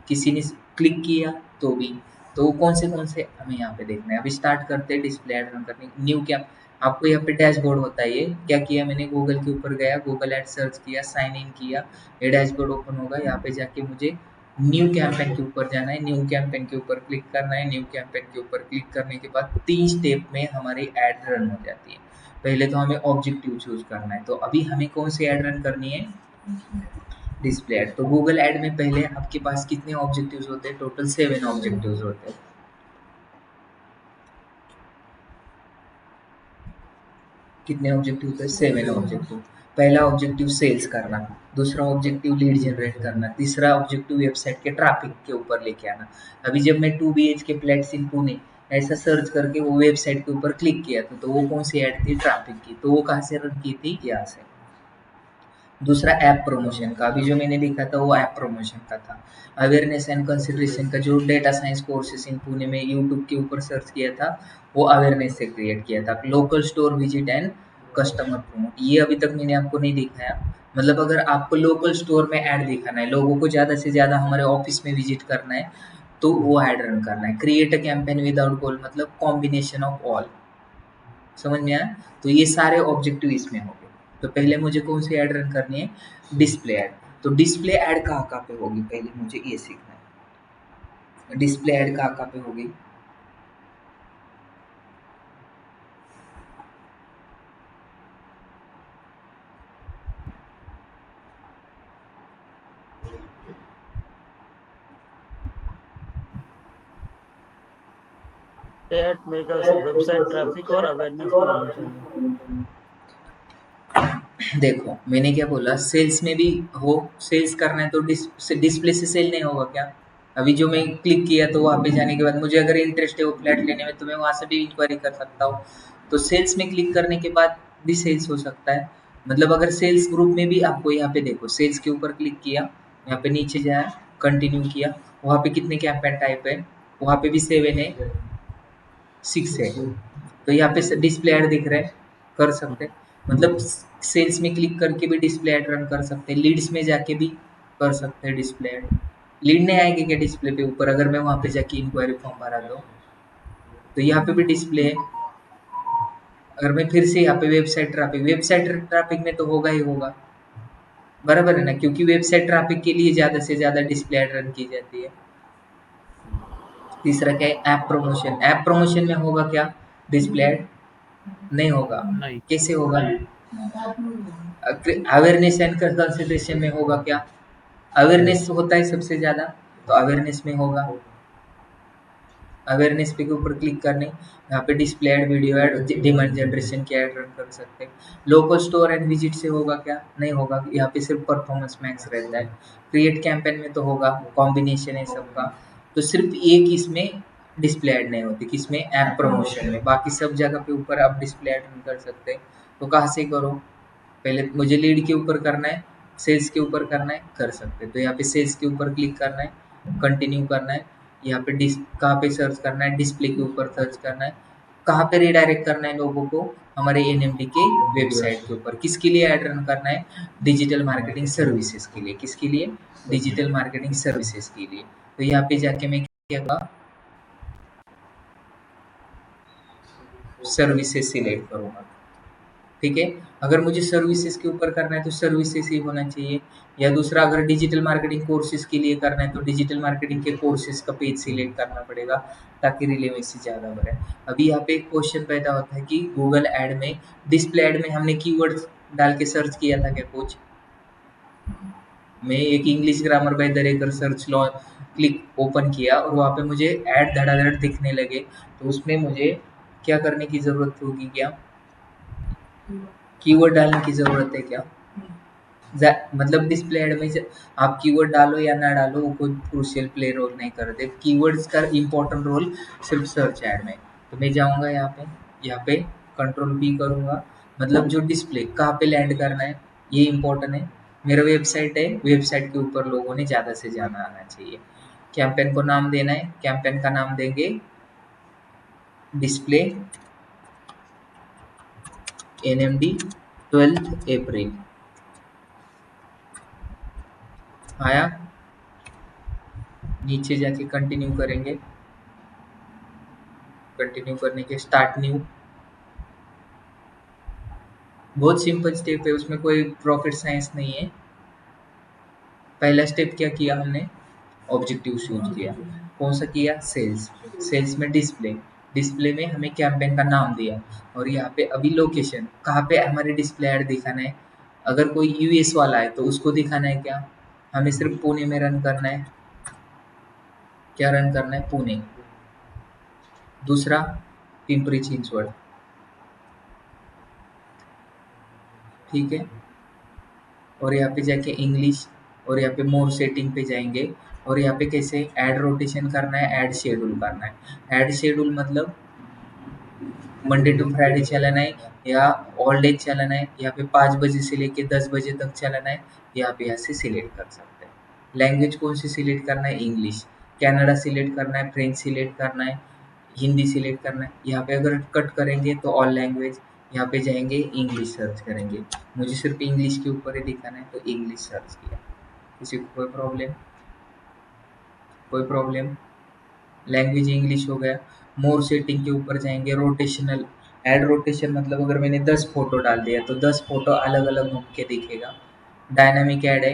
किसी ने क्लिक किया तो भी। तो कौन से हमें यहाँ पे देखना है। अभी स्टार्ट करते हैं डिस्प्ले ऐड रन करने। न्यू क्या, आपको यहाँ पे डैशबोर्ड होता है। ये क्या किया मैंने, गूगल के ऊपर गया, गूगल ऐड सर्च किया, साइन इन किया, ये डैशबोर्ड ओपन होगा। यहाँ पे जाके मुझे न्यू कैंपेन के ऊपर जाना है, न्यू कैंपेन के ऊपर क्लिक करना है। न्यू कैंपेन के ऊपर क्लिक करने के बाद 3 स्टेप में हमारी ऐड रन हो जाती है। पहले तो हमें ऑब्जेक्टिव चूज करना है। तो अभी हमें कौन सी ऐड रन करनी है, डिस्प्ले ऐड। तो गूगल ऐड में पहले आपके पास कितने ऑब्जेक्टिव्स होते हैं, टोटल 7 ऑब्जेक्टिव्स होते हैं। कितने ऑब्जेक्टिव होते हैं? 7 ऑब्जेक्टिव। पहला ऑब्जेक्टिव सेल्स करना, दूसरा ऑब्जेक्टिव लीड जनरेट करना, तीसरा ऑब्जेक्टिव वेबसाइट के ट्रैफिक के ऊपर लेके आना। अभी जब मैं 2 BHK फ्लैट्स इन पुणे ऐसा सर्च करके वो वेबसाइट के ऊपर क्लिक किया था, तो वो कौन सी ऐड थी? ट्रैफिक की। तो वो कहाँ से रन की थी? यहाँ से। दूसरा ऐप प्रमोशन का, अभी जो मैंने लिखा था वो ऐप प्रमोशन का था। अवेयरनेस एंड कंसिडरेशन का जो डेटा साइंस कोर्सेस इन पुणे में यूट्यूब के ऊपर सर्च किया था, वो अवेयरनेस से क्रिएट किया था। Local store visit and customer promote, ये अभी तक मैंने आपको नहीं दिखाया। मतलब अगर आपको लोकल स्टोर में ऐड दिखाना है, लोगों को ज़्यादा से ज़्यादा हमारे ऑफिस में विजिट करना है, तो वो ऐड रन करना है। क्रिएट अ कैंपेन विदाउट गोल, मतलब कॉम्बिनेशन ऑफ ऑल। समझ में आया? तो ये सारे ऑब्जेक्टिव इसमें हो गए। तो पहले मुझे कौन सी ऐड रन करनी है? Display ad. तो डिस्प्ले ऐड कहाँ कहाँ पे होगी, पहले मुझे ये सीखना है। डिस्प्ले ऐड कहाँ कहाँ पे होगी?
एड मेरे ख्याल से वेबसाइट ट्रैफिक और अवेयरनेस में होनी चाहिए।
देखो मैंने क्या बोला, सेल्स में भी हो, सेल्स करना है तो डिस्प्ले से सेल नहीं होगा क्या? अभी जो मैं क्लिक किया तो वहाँ पे जाने के बाद मुझे अगर इंटरेस्ट है वो फ्लैट लेने में, तो मैं वहाँ से भी इंक्वायरी कर सकता हूँ। तो सेल्स में क्लिक करने के बाद भी सेल्स हो सकता है। मतलब अगर सेल्स ग्रुप में भी आपको यहाँ पे देखो, सेल्स के ऊपर क्लिक किया, यहाँ पे नीचे जाया, कंटिन्यू किया, वहाँ पे कितने कैंपेन टाइप है? वहाँ पे भी 7 है, 6 है। तो यहाँ पे डिस्प्ले ऐड दिख रहा है, कर सकते हैं। मतलब सेल्स में क्लिक करके भी डिस्प्ले ऐड रन कर सकते हैं, लीड्स में जाके भी कर सकते हैं डिस्प्ले ऐड। लीड नहीं आएगी क्या डिस्प्ले पे ऊपर, अगर मैं वहाँ पे जाके इंक्वायरी फॉर्म भरा दूँ? तो यहाँ पे भी डिस्प्ले है। अगर मैं फिर से यहाँ पे वेबसाइट ट्रैफिक में तो होगा ही होगा, बराबर है ना? क्योंकि वेबसाइट ट्रैफिक के लिए ज़्यादा से ज़्यादा डिस्प्ले ऐड रन की जाती है। तीसरा क्या है? App promotion. ऐप प्रमोशन में होगा क्या? डिस्प्ले ऐड नहीं होगा।
नहीं।
कैसे होगा? अवेयरनेस एंड कंसिडरेशन में होगा क्या? अवेयरनेस होता है सबसे ज़्यादा, तो अवेयरनेस में होगा। अवेयरनेस पे के ऊपर क्लिक करने, यहाँ पे display ad, video add, demand generation की ऐड रन कर सकते हैं। लोकल स्टोर एंड विजिट से होगा क्या? नहीं होगा, यहाँ पे सिर्फ परफॉर्मेंस मैक्स रहता है। क्रिएट कैंपेन में तो होगा, कॉम्बिनेशन है सबका। तो सिर्फ एक इसमें डिस्प्ले ऐड नहीं होती, किसमें? ऐप प्रमोशन में। बाकी सब जगह पे ऊपर आप डिस्प्ले ऐड रन कर सकते हैं। तो कहाँ से करो? पहले मुझे लीड के ऊपर करना है, सेल्स के ऊपर करना है, कर सकते हैं। तो यहाँ पे सेल्स के ऊपर क्लिक करना है, कंटिन्यू करना है। यहाँ पे कहाँ पे सर्च करना है? डिस्प्ले के ऊपर सर्च करना है। कहाँ पे रिडायरेक्ट करना है लोगों को? हमारे एनएमडी के वेबसाइट के ऊपर। किसके लिए ऐड रन करना है? डिजिटल मार्केटिंग सर्विसेज के लिए। किसके लिए? डिजिटल मार्केटिंग सर्विसेज के लिए। तो यहाँ पे जाके मैं क्या करूँगा? सर्विसेज सिलेक्ट करूँगा। ठीक है? अगर मुझे सर्विसेज के ऊपर करना है तो सर्विसेज ही होना चाहिए। या दूसरा, अगर डिजिटल मार्केटिंग कोर्सेज के लिए करना है तो डिजिटल मार्केटिंग के कोर्सेज का पेज सिलेक्ट करना पड़ेगा, ताकि रिलेवेंसी ज़्यादा बढ़े। अभी यहाँ पे एक क्वेश्चन पैदा होता है कि गूगल ऐड में, डिस्प्ले ऐड में हमने कीवर्ड्स डाल के सर्च किया था क्या कुछ? मैं एक English grammar bye Darekar search law click open किया और वहाँ पे मुझे ऐड धड़ाधड़ दिखने लगे। तो उसमें मुझे क्या करने की ज़रूरत होगी? क्या कीवर्ड डालने की ज़रूरत है क्या? मतलब डिस्प्ले ऐड में आप कीवर्ड डालो या ना डालो, वो कोई क्रूशियल प्ले रोल नहीं करते। कीवर्ड्स का इम्पोर्टेंट रोल सिर्फ सर्च ऐड में। तो मैं जाऊँगा यहाँ पे कंट्रोल पी करूँगा। मतलब जो डिस्प्ले कहाँ पे लैंड करना है, ये इम्पोर्टेंट है। मेरा वेबसाइट है, वेबसाइट के ऊपर लोगों ने ज़्यादा से ज़्यादा आना चाहिए। कैंपेन को नाम देना है, कैंपेन का नाम देंगे डिस्प्ले एनएमडी 12 अप्रैल। आया? नीचे जाके कंटिन्यू करेंगे। कंटिन्यू करने के स्टार्ट न्यू। बहुत सिंपल स्टेप है, उसमें कोई रॉकेट साइंस नहीं है। पहला स्टेप क्या किया हमने? ऑब्जेक्टिव चूज किया। कौन सा किया? सेल्स। सेल्स में डिस्प्ले, डिस्प्ले में हमें कैंपेन का नाम दिया। और यहाँ पे अभी लोकेशन कहाँ पे हमारे डिस्प्ले ऐड दिखाना है? अगर कोई यूएस वाला है तो उसको दिखाना है क्या? हमें सिर्फ पुणे में रन करना है। क्या रन करना है? पुणे। दूसरा पिंपरी चिंचवड। ठीक है। और यहाँ पे जाके इंग्लिश, और यहाँ पे मोर सेटिंग पे जाएंगे, और यहाँ पे कैसे ऐड रोटेशन करना है, ऐड शेड्यूल करना है। ऐड शेड्यूल मतलब मंडे टू फ्राइडे चलाना है या ऑल डे चलाना है, यहाँ पे 5 बजे से लेके 10 बजे तक चलाना है, यहाँ पे यहाँ से सिलेक्ट कर सकते हैं। लैंग्वेज कौन सी सिलेक्ट करना है, इंग्लिश। कनाडा सिलेक्ट करना है, फ्रेंच सिलेक्ट करना है, हिंदी सिलेक्ट करना है। यहाँ पे अगर कट करेंगे तो ऑल लैंग्वेज, यहाँ पे जाएंगे इंग्लिश सर्च करेंगे। मुझे सिर्फ इंग्लिश के ऊपर ही दिखाना है तो इंग्लिश सर्च किया। किसी को कोई प्रॉब्लम? कोई प्रॉब्लम? लैंग्वेज इंग्लिश हो गया। मोर सेटिंग के ऊपर जाएंगे, रोटेशनल ऐड रोटेशन मतलब अगर मैंने 10 फोटो डाल दिया तो 10 फोटो अलग अलग घूम के दिखेगा। डायनामिक ऐड है,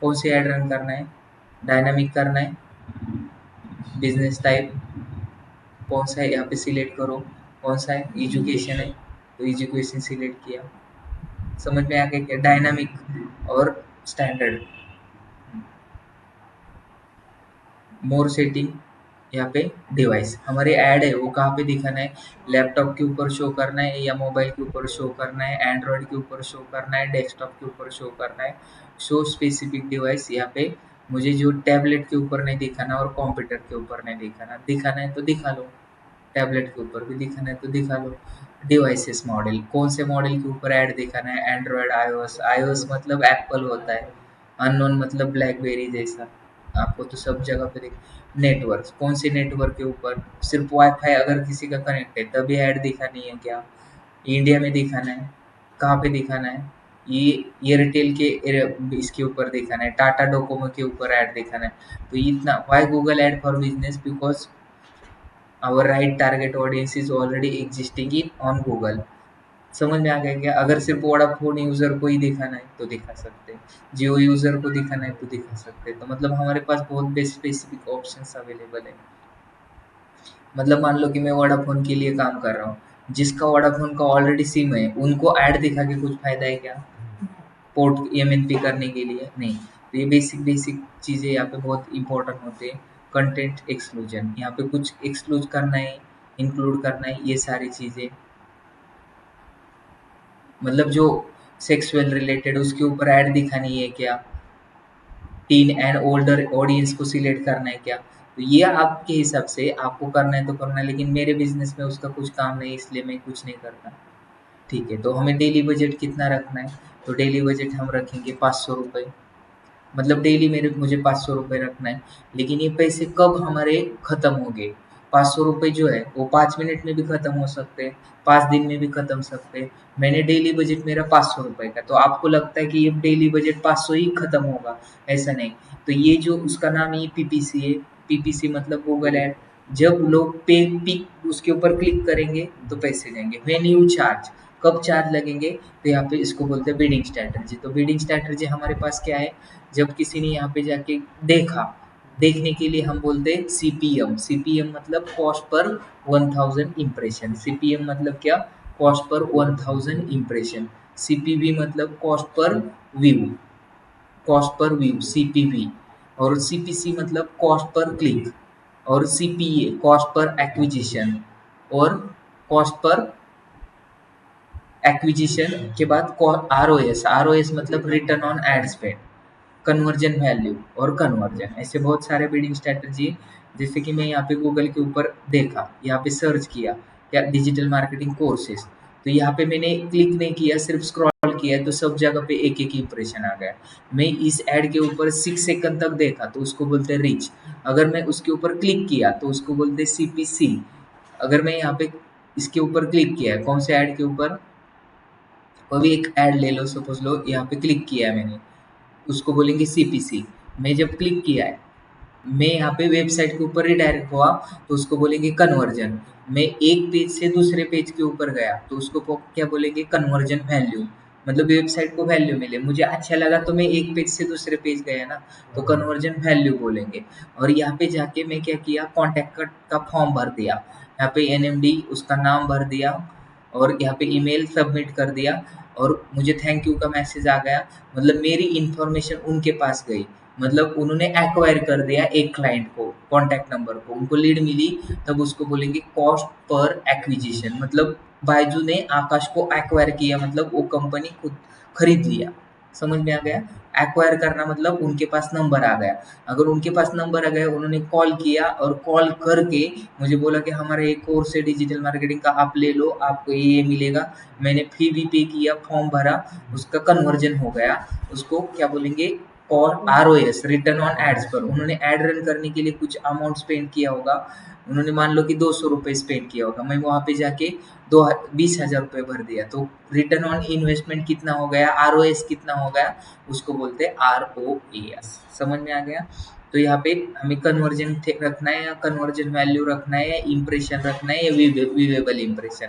कौन सी ऐड रन करना है, डायनामिक करना है। बिजनेस टाइप कौन सा है, यहाँ पे सिलेक्ट करो। कौन सा है, एजुकेशन है तो एजुकेशन सिलेक्ट किया। समझ में आ गया क्या, डायनामिक और स्टैंडर्ड। मोर सेटिंग, यहाँ पे डिवाइस हमारे ऐड है वो कहाँ पे दिखाना है, लैपटॉप के ऊपर शो करना है या मोबाइल के ऊपर शो करना है, एंड्रॉयड के ऊपर शो करना है, डेस्कटॉप के ऊपर शो करना है। शो स्पेसिफिक डिवाइस, यहाँ पे मुझे जो टैबलेट के ऊपर नहीं दिखाना और कंप्यूटर के ऊपर नहीं दिखाना, दिखाना है तो दिखा लो। टैबलेट के ऊपर भी दिखाना है तो दिखा लो। डिवाइसेस मॉडल, कौन से मॉडल के ऊपर ऐड दिखाना है, एंड्रॉयड, आईओएस। आईओएस मतलब एप्पल होता है, अननोन मतलब ब्लैकबेरी जैसा, आपको तो सब जगह पे दिख। नेटवर्क, कौन से नेटवर्क के ऊपर, सिर्फ वाईफाई अगर किसी का कनेक्ट है तभी ऐड दिखानी है क्या, इंडिया में दिखाना है, कहाँ पे दिखाना है, ये एयरटेल के इसके ऊपर दिखाना है, टाटा डोकोमो के ऊपर ऐड दिखाना है। तो इतना why Google ad for business, because our right target audience is already existing in on Google। समझ में आ गया क्या, अगर सिर्फ वोडाफोन यूजर को ही दिखाना है तो दिखा सकते हैं, जियो यूजर को दिखाना है तो दिखा सकते हैं। तो मतलब हमारे पास बहुत बेस्ट स्पेसिफिक ऑप्शंस अवेलेबल है। मतलब मान लो कि मैं वोडाफोन के लिए काम कर रहा हूँ, जिसका वोडाफोन का ऑलरेडी सिम है उनको ऐड दिखा के कुछ फायदा है क्या, पोर्ट एमएनपी करने के लिए नहीं। तो ये बेसिक बेसिक चीज़ें यहाँ पे बहुत इंपॉर्टेंट होते हैं। कंटेंट एक्सक्लूजन, यहाँ पे कुछ एक्सक्लूड करना है, इंक्लूड करना है, ये सारी चीज़ें। मतलब जो सेक्सुअल रिलेटेड उसके ऊपर ऐड दिखानी है क्या, टीन एंड ओल्डर ऑडियंस को सिलेक्ट करना है क्या। तो ये आपके हिसाब से आपको करना है तो करना है, लेकिन मेरे बिजनेस में उसका कुछ काम नहीं, इसलिए मैं कुछ नहीं करता। ठीक है, तो हमें डेली बजट कितना रखना है, तो डेली बजट हम रखेंगे 500 रुपये। मतलब डेली मुझे 500 रुपये रखना है, लेकिन ये पैसे कब हमारे ख़त्म होंगे, 500 रुपये जो है वो 5 मिनट में भी ख़त्म हो सकते हैं, 5 दिन में भी ख़त्म सकते हैं। मैंने डेली बजट मेरा 500 रुपये का, तो आपको लगता है कि ये डेली बजट 500 ही ख़त्म होगा, ऐसा नहीं। तो ये जो उसका नाम ये पीपीसी है, पीपीसी मतलब गूगल ऐड। जब लोग पे पिक उसके ऊपर क्लिक करेंगे तो पैसे देंगे। व्हेन यू चार्ज, कब चार्ज लगेंगे, तो यहाँ पे इसको बोलते हैं बिडिंग स्ट्रैटेजी। तो बिडिंग स्ट्रैटेजी हमारे पास क्या है, जब किसी ने यहाँ पे जाके देखा, देखने के लिए हम बोलते हैं सीपीएम। सीपीएम मतलब कॉस्ट पर 1000 इम्प्रेशन। सीपीएम मतलब क्या, कॉस्ट पर 1000 इम्प्रेशन। सीपीवी मतलब cost per view, cost per view CPV. और सीपीसी मतलब कॉस्ट पर क्लिक। और सीपीए कॉस्ट पर एक्विजिशन। और कॉस्ट पर एक्विजिशन के बाद आरओएस, आरओएस मतलब return on ad spend. Conversion value और कन्वर्जन, ऐसे बहुत सारे बिडिंग स्ट्रैटेजी। जैसे कि मैं यहाँ पे गूगल के ऊपर देखा, यहाँ पे सर्च किया क्या, डिजिटल मार्केटिंग कोर्सेज, तो यहाँ पे मैंने क्लिक नहीं किया, सिर्फ स्क्रॉल किया तो सब जगह पे एक एक इंप्रेशन आ गया। मैं इस ऐड के ऊपर 6 सेकंड तक देखा तो उसको बोलते हैं रीच। अगर मैं उसके ऊपर क्लिक किया तो उसको बोलते हैं सीपीसी। अगर मैं यहाँ पे इसके ऊपर क्लिक किया है, कौन से ऐड के ऊपर, कोई भी एक ऐड ले लो, सपोज लो यहाँ पे क्लिक किया है मैंने, उसको बोलेंगे सीपीसी। मैं जब क्लिक किया है, मैं यहाँ पे वेबसाइट के ऊपर रिडायरेक्ट हुआ तो उसको बोलेंगे कन्वर्जन। मैं एक पेज से दूसरे पेज के ऊपर गया तो उसको क्या बोलेंगे, कन्वर्जन वैल्यू। मतलब वेबसाइट को वैल्यू मिले, मुझे अच्छा लगा तो मैं एक पेज से दूसरे पेज गया ना, तो कन्वर्जन वैल्यू बोलेंगे। और यहाँ पे जाके मैं क्या किया, कॉन्टैक्ट का फॉर्म भर दिया, यहाँ पे एनएमडी उसका नाम भर दिया और यहाँ पे ईमेल सबमिट कर दिया और मुझे थैंक यू का मैसेज आ गया। मतलब मेरी इन्फॉर्मेशन उनके पास गई, मतलब उन्होंने एक्वायर कर दिया एक क्लाइंट को, कॉन्टैक्ट नंबर को, उनको लीड मिली, तब उसको बोलेंगे कॉस्ट पर एक्विजिशन। मतलब बायजू ने आकाश को एक्वायर किया, मतलब वो कंपनी खुद खरीद लिया। समझ में आ गया? एक्वायर करना मतलब उनके पास नंबर आ गया। अगर उनके पास नंबर आ गया, उन्होंने कॉल किया और कॉल करके मुझे बोला कि हमारा एक कोर्स है डिजिटल मार्केटिंग का, आप ले लो, आपको ये मिलेगा। मैंने फी भी पे किया, फॉर्म भरा, उसका कन्वर्जन हो गया। उसको क्या बोलेंगे? और आरओएस, रिटर्न ऑन एड्स पर उन्होंने एड रन करने के लिए कुछ अमाउंट स्पेंड किया होगा। उन्होंने मान लो कि 200 रुपये स्पेंड किया होगा, मैं वहाँ पे जाके 20,000 रुपये भर दिया, तो रिटर्न ऑन इन्वेस्टमेंट कितना हो गया, आरओएस कितना हो गया, उसको बोलते हैं आरओएस। समझ में आ गया? तो यहाँ पे हमें कन्वर्जन रखना है, या कन्वर्जन वैल्यू रखना है, या इम्प्रेशन रखना है, या विवेबल इम्प्रेशन।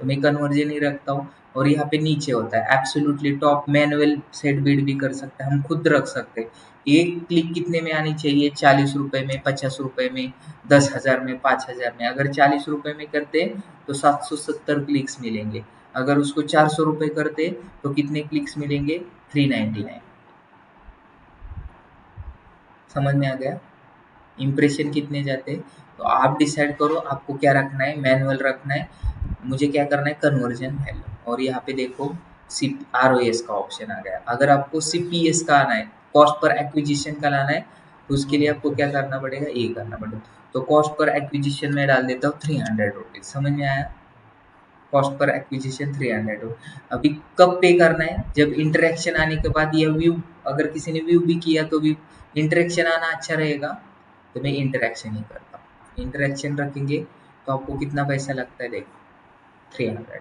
तो मैं कन्वर्जन ही रखता हूँ। और यहाँ पे नीचे होता है absolutely top, manual set bid भी कर सकते हैं, हम खुद रख सकते हैं। एक क्लिक कितने में आनी चाहिए? 40 रुपये में, 50 रुपये में, 10,000 में, 5,000 में। अगर 40 रुपये में करते हैं तो 770 क्लिक्स मिलेंगे। अगर उसको 400 रुपये करते तो कितने क्लिक्स मिलेंगे? 399। समझ में आ गया? इम्प्रेशन कितने जाते हैं? तो आप डिसाइड करो आपको क्या रखना है, मैनुअल रखना है, मुझे क्या करना है, कन्वर्जन वैल्यू। और यहाँ पे देखो सी आरओएस का ऑप्शन आ गया। अगर आपको सीपीएस का आना है, कॉस्ट पर एक्विजिशन का लाना है, तो उसके लिए आपको क्या करना पड़ेगा, ये करना पड़ेगा। तो कॉस्ट पर एक्विजिशन में डाल देता हूँ 300 रुपीज़। समझ में आया? कॉस्ट पर एक्विजिशन 300 हो। अभी कब पे करना है? जब इंटरेक्शन आने के बाद, या व्यू, अगर किसी ने व्यू भी किया तो भी इंटरेक्शन आना अच्छा रहेगा, तो मैं इंटरेक्शन ही करता हूँ। इंटरेक्शन रखेंगे तो आपको कितना पैसा लगता है, देखो 300।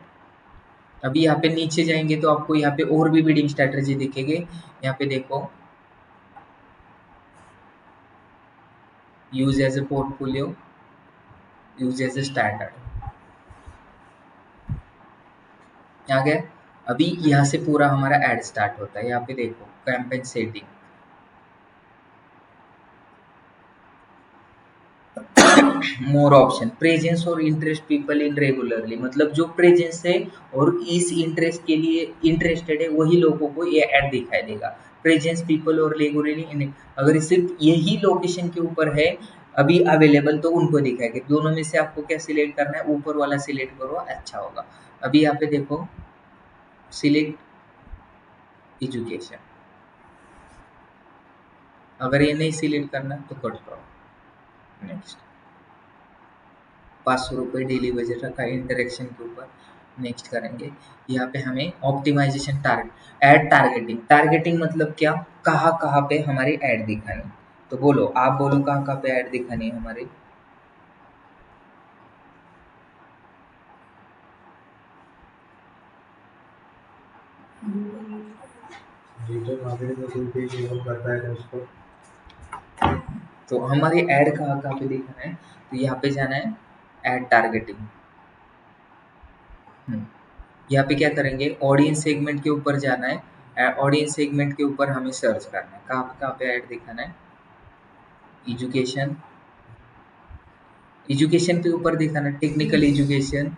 अभी यहाँ पे नीचे जाएंगे तो आपको यहाँ पे और भी बिडिंग स्ट्रेटेजी दिखेंगे। यहाँ पे देखो use as a portfolio, use as a standard आ गया। अभी यहाँ से पूरा हमारा एड स्टार्ट होता है। यहाँ पे देखो कैंपेन सेटिंग, मोर ऑप्शन, प्रेजेंस और इंटरेस्ट पीपल इन रेगुलरली, मतलब जो प्रेजेंस है और इस इंटरेस्ट के लिए इंटरेस्टेड है वही लोगों को ये ऐड दिखाई देगा। प्रेजेंस पीपल और रेगुलरली इन, अगर सिर्फ यही लोकेशन के ऊपर है अभी अवेलेबल तो उनको दिखाएगा। दोनों में से आपको क्या सिलेक्ट करना है, ऊपर वाला सिलेक्ट करो, अच्छा होगा। अभी यहाँ पे देखो सिलेक्ट एजुकेशन, अगर ये नहीं सिलेक्ट करना तो कट करो। नेक्स्ट, 500 रुपये डेली बजट रखा है इंटरेक्शन के ऊपर, नेक्स्ट करेंगे। यहाँ पे हमें optimization target, ad targeting, targeting मतलब क्या, कहाँ कहाँ पे हमारी ऐड दिखानी। तो बोलो, आप बोलो कहाँ कहाँ पे ऐड दिखानी है हमारी।
डिजिटल मार्केटिंग में कोई भी काम करता है तो उसको
तो हमारी ऐड कहाँ कहाँ पे दिखाना है, तो यहाँ पे जाना है ऐड टारगेटिंग। यहाँ पे क्या करेंगे, ऑडियंस सेगमेंट के ऊपर जाना है। ऑडियंस सेगमेंट के ऊपर हमें सर्च करना है, कहाँ पे ऐड दिखाना है। एजुकेशन, एजुकेशन के ऊपर दिखाना है, टेक्निकल एजुकेशन।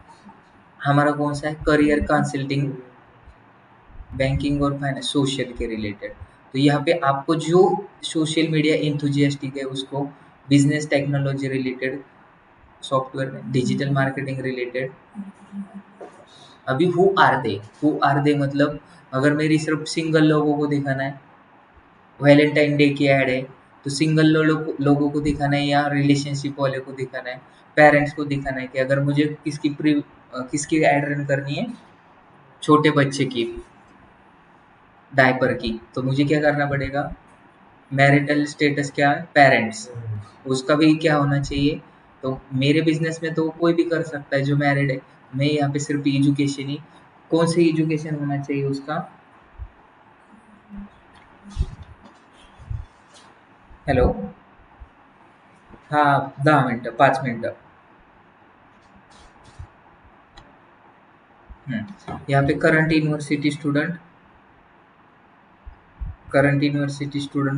हमारा कौन सा है, करियर कंसल्टिंग, बैंकिंग और फाइनेंस, सोशल के रिलेटेड। तो यहाँ पे आपको जो सोशल मीडिया इंथुजियास्टिक है उसको, business technology related, software digital marketing related. अभी हु आर दे मतलब अगर मेरी सिर्फ सिंगल लोगों को दिखाना है, वैलेंटाइन डे की ऐड है, तो सिंगल लोगों को दिखाना है, या रिलेशनशिप वाले को दिखाना है, पेरेंट्स को दिखाना है। कि अगर मुझे किसकी ऐड रन करनी है, छोटे बच्चे की डायपर की, तो मुझे क्या करना पड़ेगा, मैरिटल स्टेटस क्या है, पेरेंट्स, उसका भी क्या होना चाहिए। तो मेरे बिजनेस में तो कोई भी कर सकता है जो मैरिड है, मैं यहाँ पे सिर्फ एजुकेशन ही, कौन सी एजुकेशन होना चाहिए उसका। हेलो, हाँ 10 मिनटं, 5 मिनटं। यहाँ पे करंट यूनिवर्सिटी स्टूडेंट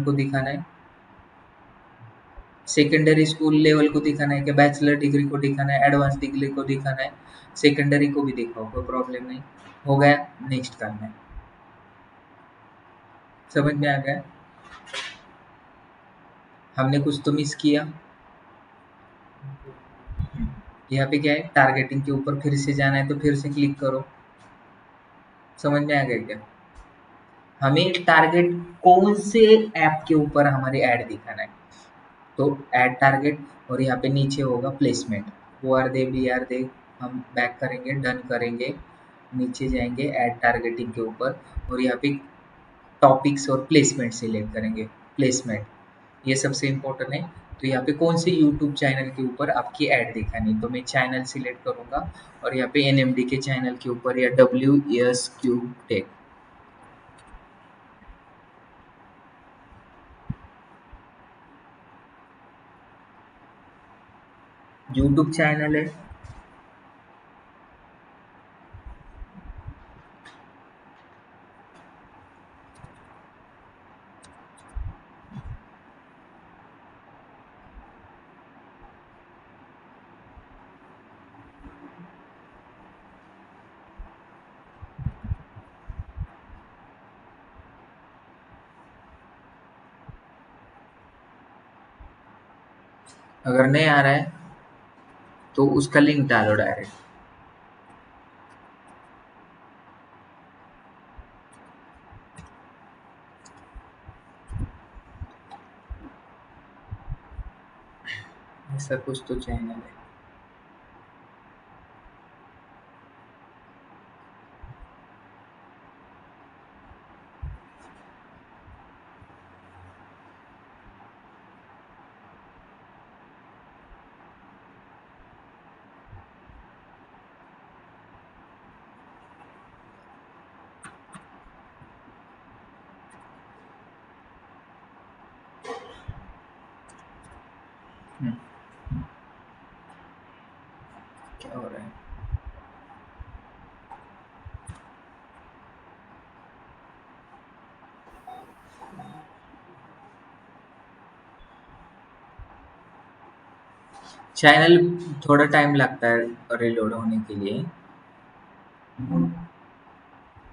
को दिखाना है, सेकेंडरी स्कूल लेवल को दिखाना है, कि बैचलर डिग्री को दिखाना है, एडवांस डिग्री को दिखाना है, सेकेंडरी को भी दिखाओ, कोई प्रॉब्लम नहीं। हो गया, नेक्स्ट करना है। समझ में आ गया? हमने कुछ तो मिस किया। यहाँ पे क्या है, टारगेटिंग के ऊपर फिर से जाना है तो फिर से क्लिक करो। समझ में आ गया क्या? हमें टारगेट कौन से ऐप के ऊपर हमारे ऐड दिखाना है, तो ऐड टारगेट, और यहाँ पे नीचे होगा प्लेसमेंट, वो आर दे बी आर दे। हम बैक करेंगे, डन करेंगे, नीचे जाएंगे ऐड टारगेटिंग के ऊपर, और यहाँ पे टॉपिक्स और प्लेसमेंट सिलेक्ट करेंगे। प्लेसमेंट ये सबसे इम्पोर्टेंट है। तो यहाँ पे कौन से यूट्यूब चैनल के ऊपर आपकी ऐड दिखानी, तो मैं चैनल सिलेक्ट करूँगा, और यहाँ पे एनएमडी के चैनल के ऊपर या WSQ टेक, यूट्यूब चैनल है। अगर नहीं आ रहा है तो उसका लिंक डालो डायरेक्ट। ऐसा कुछ तो चैनल है। हम्म, क्या हो रहा है? चैनल थोड़ा टाइम लगता है रिलोड होने के लिए।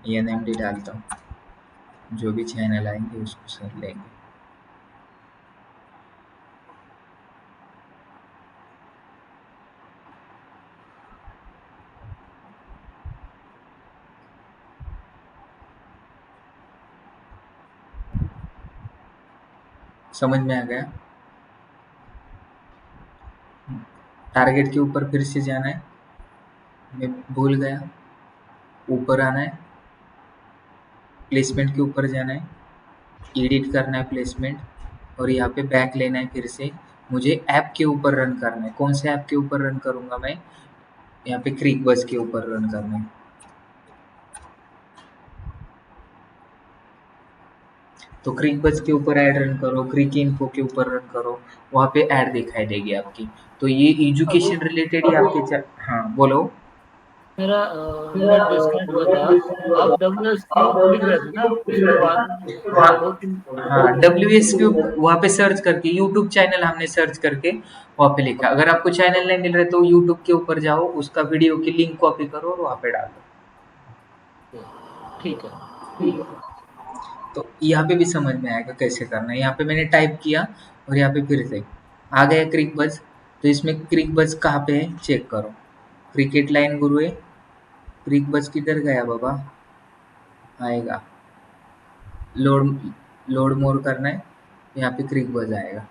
एनएमडी डालता हूँ, जो भी चैनल आएंगे उसको सर लेंगे। समझ में आ गया? टारगेट के ऊपर फिर से जाना है, मैं भूल गया। ऊपर आना है, प्लेसमेंट के ऊपर जाना है, एडिट करना है प्लेसमेंट, और यहाँ पे बैक लेना है फिर से। मुझे ऐप के ऊपर रन करना है। कौन से ऐप के ऊपर रन करूँगा मैं? यहाँ पे क्रिक बज के ऊपर रन करना है। तो क्रिक बज के ऊपर ऐड रन करो, क्रिक इन्फो के ऊपर रन करो, वहाँ पे ऐड दिखाई देगी आपकी। तो ये
अभी
एजुकेशन रिलेटेड ही आपके हाँ बोलो।
मेरा नेट डिस्कनेक्ट हुआ था। आप WSQ लिख रहे थे ना, उसके बाद
हाँ
दो तीन।
हाँ, WSQ वहाँ पे सर्च करके, यूट्यूब चैनल हमने सर्च करके वहाँ पे लिखा। अगर आपको चैनल नहीं मिल रहा है तो यूट्यूब के ऊपर जाओ, उसका वीडियो की लिंक कॉपी करो और वहाँ पे डालो।
ठीक है।
तो यहाँ पे भी समझ में आएगा कैसे करना है। यहाँ पे मैंने टाइप किया और यहाँ पे फिर से आ गया क्रिक बज। तो इसमें क्रिक बज कहाँ पे है चेक करो। क्रिकेट लाइन गुरु है, क्रिक बज किधर गया बाबा? आएगा, लोड लोड मोर करना है, यहाँ पे क्रिक बज आएगा।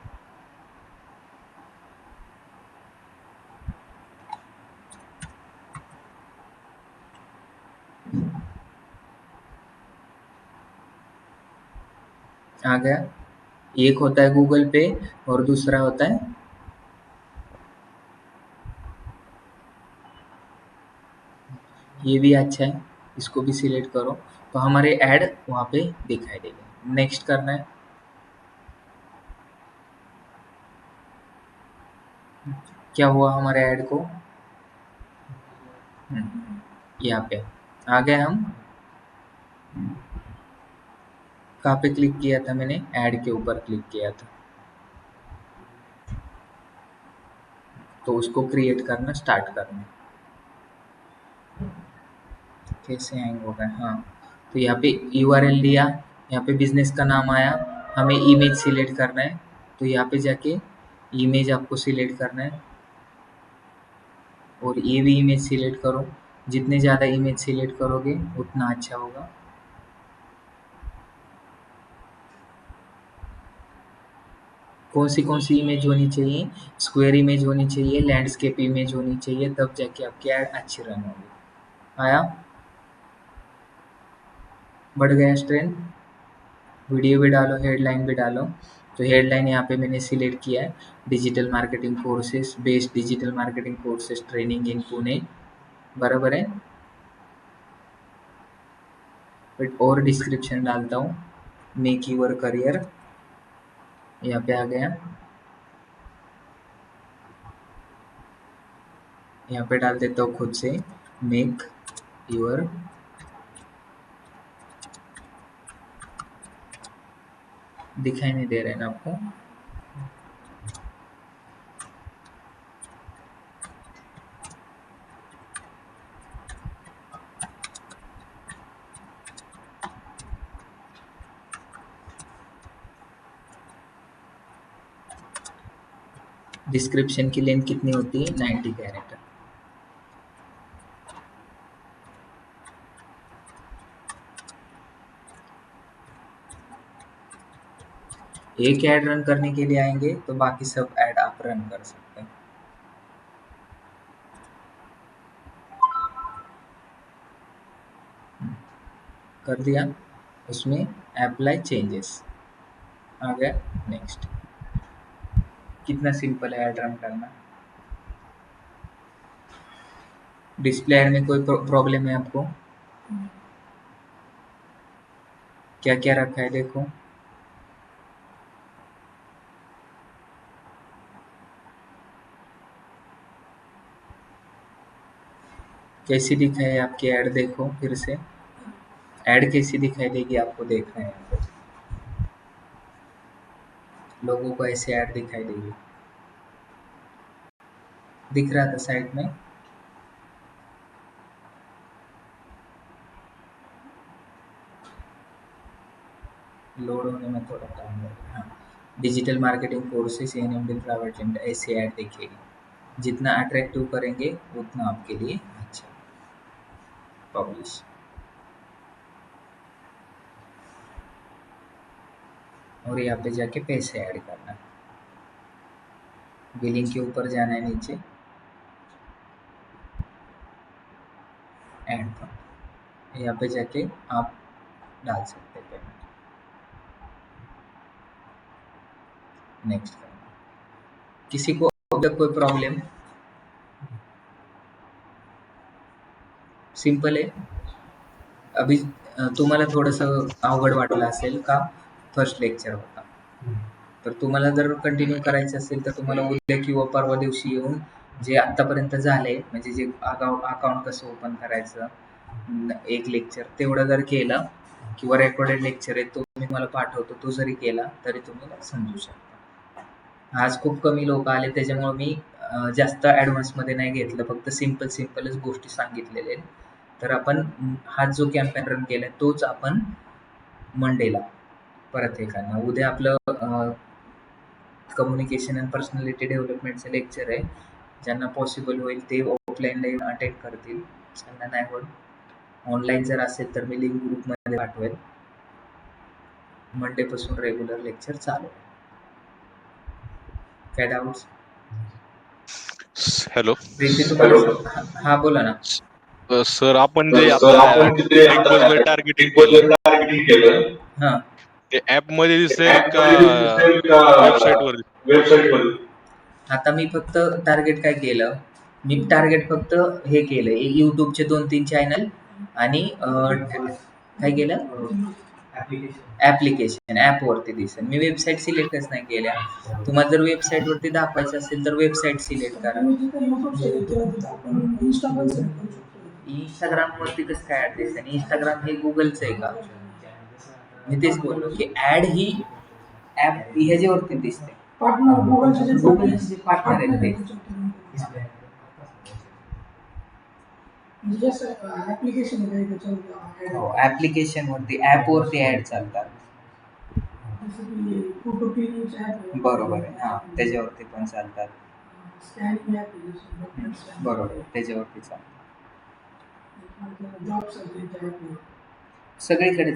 आ गया। एक होता है गूगल पे और दूसरा होता है, ये भी अच्छा है, इसको भी सिलेक्ट करो। तो हमारे ऐड वहाँ पे दिखाई देगा। नेक्स्ट करना है। क्या हुआ हमारे ऐड को? यहाँ पे आ गए हम। कहाँ पे क्लिक किया था मैंने? ऐड के ऊपर क्लिक किया था। तो उसको क्रिएट करना स्टार्ट करना। कैसे हैंग हो गया? हाँ, तो यहाँ पे URL लिया, यहाँ पे बिजनेस का नाम आया, हमें इमेज सिलेक्ट करना है। तो यहाँ पे जाके इमेज आपको सिलेक्ट करना है। और ये भी इमेज सिलेक्ट करो। जितने ज़्यादा इमेज सिलेक्ट करोगे उतना अच्छा होगा। कौन सी इमेज होनी चाहिए? स्क्वायर इमेज होनी चाहिए, लैंडस्केप इमेज होनी चाहिए, तब जाके आपकी ऐड अच्छी रन होगी। आया? बढ़ गया स्ट्रेंथ? वीडियो भी डालो, हेडलाइन भी डालो। तो हेडलाइन यहाँ पे मैंने सिलेक्ट किया है, digital marketing courses, based digital marketing courses training in Pune. बराबर है। बट और डिस्क्रिप्शन डालता हूँ, मेक यूर करियर, यहाँ पे आ गया। यहाँ पे डाल देता हूँ खुद से, मेक यूर, दिखाई नहीं दे रहा है ना आपको? डिस्क्रिप्शन की लेंथ कितनी होती है? 90 कैरेक्टर। एक ऐड रन करने के लिए आएंगे तो बाकी सब ऐड आप रन कर सकते हैं। कर दिया। उसमें अप्लाई चेंजेस आ गया। नेक्स्ट। कितना सिंपल है ऐड रन करना। डिस्प्ले ऐड में कोई प्रॉब्लम है आपको? क्या क्या रखा है देखो। कैसी दिखाई है आपकी ऐड? देखो फिर से, ऐड कैसी दिखाई देगी आपको देखना है। यहाँ पे लोगों को ऐसे ऐड दिखाई देगी। दिख रहा था साइड में? लोड होने में थोड़ा टाइम लगेगा। हाँ, digital marketing courses NMD private limited, ऐसी ऐड दिखेगी। जितना अट्रैक्टिव करेंगे उतना आपके लिए अच्छा। पब्लिश। और यहाँ पे जाके पैसे ऐड करना है। बिलिंग के ऊपर जाना है, नीचे ऐड का, यहाँ पे जाके आप डाल सकते हैं पेमेंट। नेक्स्ट करना। किसी को अगर कोई प्रॉब्लम? सिंपल आहे. अभि तुम्हाला थोडंसं अवघड वाटलं असेल का? फर्स्ट लेक्चर होता. तर तुम्हाला जर कंटिन्यू करायचं असेल तर तुम्हाला उद्या किंवा परवा दिवशी येऊन जे आत्तापर्यंत झालंय, म्हणजे जे अकाउंट कसं ओपन करायचं, एक लेक्चर तेवढं जर केलं किंवा रेकॉर्डेड लेक्चर आहे तो मी तुम्हाला पाठवतो, तो जरी केला तरी तुम्ही समजू शकता. आज खूप कमी लोक आले त्याच्यामुळे मी जास्त ॲडव्हान्समध्ये नाही घेतलं, फक्त सिंपलच गोष्टी सांगितलेल्या आहेत. तर आपण हा जो कॅम्पेन रन केलाय तोच आपण मंडेला परत हे करणार. उद्या आपलं कम्युनिकेशन अँड पर्सनॅलिटी डेव्हलपमेंटचं लेक्चर आहे. ज्यांना पॉसिबल होईल ते ऑफलाईन अटेंड करतील, ज्यांना नाही होत ऑनलाईन जर असेल तर मी लिंक ग्रुपमध्ये पाठवेल. मंडेपासून रेग्युलर लेक्चर चालू आहे. काय डाऊट्स?
हॅलो
प्रीती तुम्हाला? हा बोला ना.
सर, आपण जे
सर,
आता
आपण तिथे
बिग
आता
बस मध्ये टार्गेटिंग
बिग
केलं,
बॉसवर टार्गेटिंग केलं,
हा,
ते ऍप मध्ये दिसेल
ऍप
का
मध्ये दिसेल का
वेबसाईट वर?
वेबसाईटवर?
आता मी फक्त टार्गेट काय केलं, मी टार्गेट फक्त हे केलं, यूट्यूबचे 2-3 चॅनल आणि काय केलं, ॲप्लिकेशन ॲपवरती दिसेल. मी वेबसाईट सिलेक्टच नाही केल्या. तुम्हाला जर वेबसाईटवरती दाखवायचं असेल तर वेबसाईट सिलेक्ट करा. इंस्टाग्रामवरती कसं काय ॲड दिसेल? इंस्टाग्राम हे गुगलचं आहे का? मी तेच बोललो की ॲड ही ॲप ह्याच्यावरती दिसते. गुगलचे जे पार्टनर आहेत ते. हो, ॲप्लिकेशनवरती, ॲपवरती ॲड चालतात. बरोबर आहे. हां, त्याच्यावरती पण चालतात. बरोबर त्याच्यावरती चालतं सगळीकडे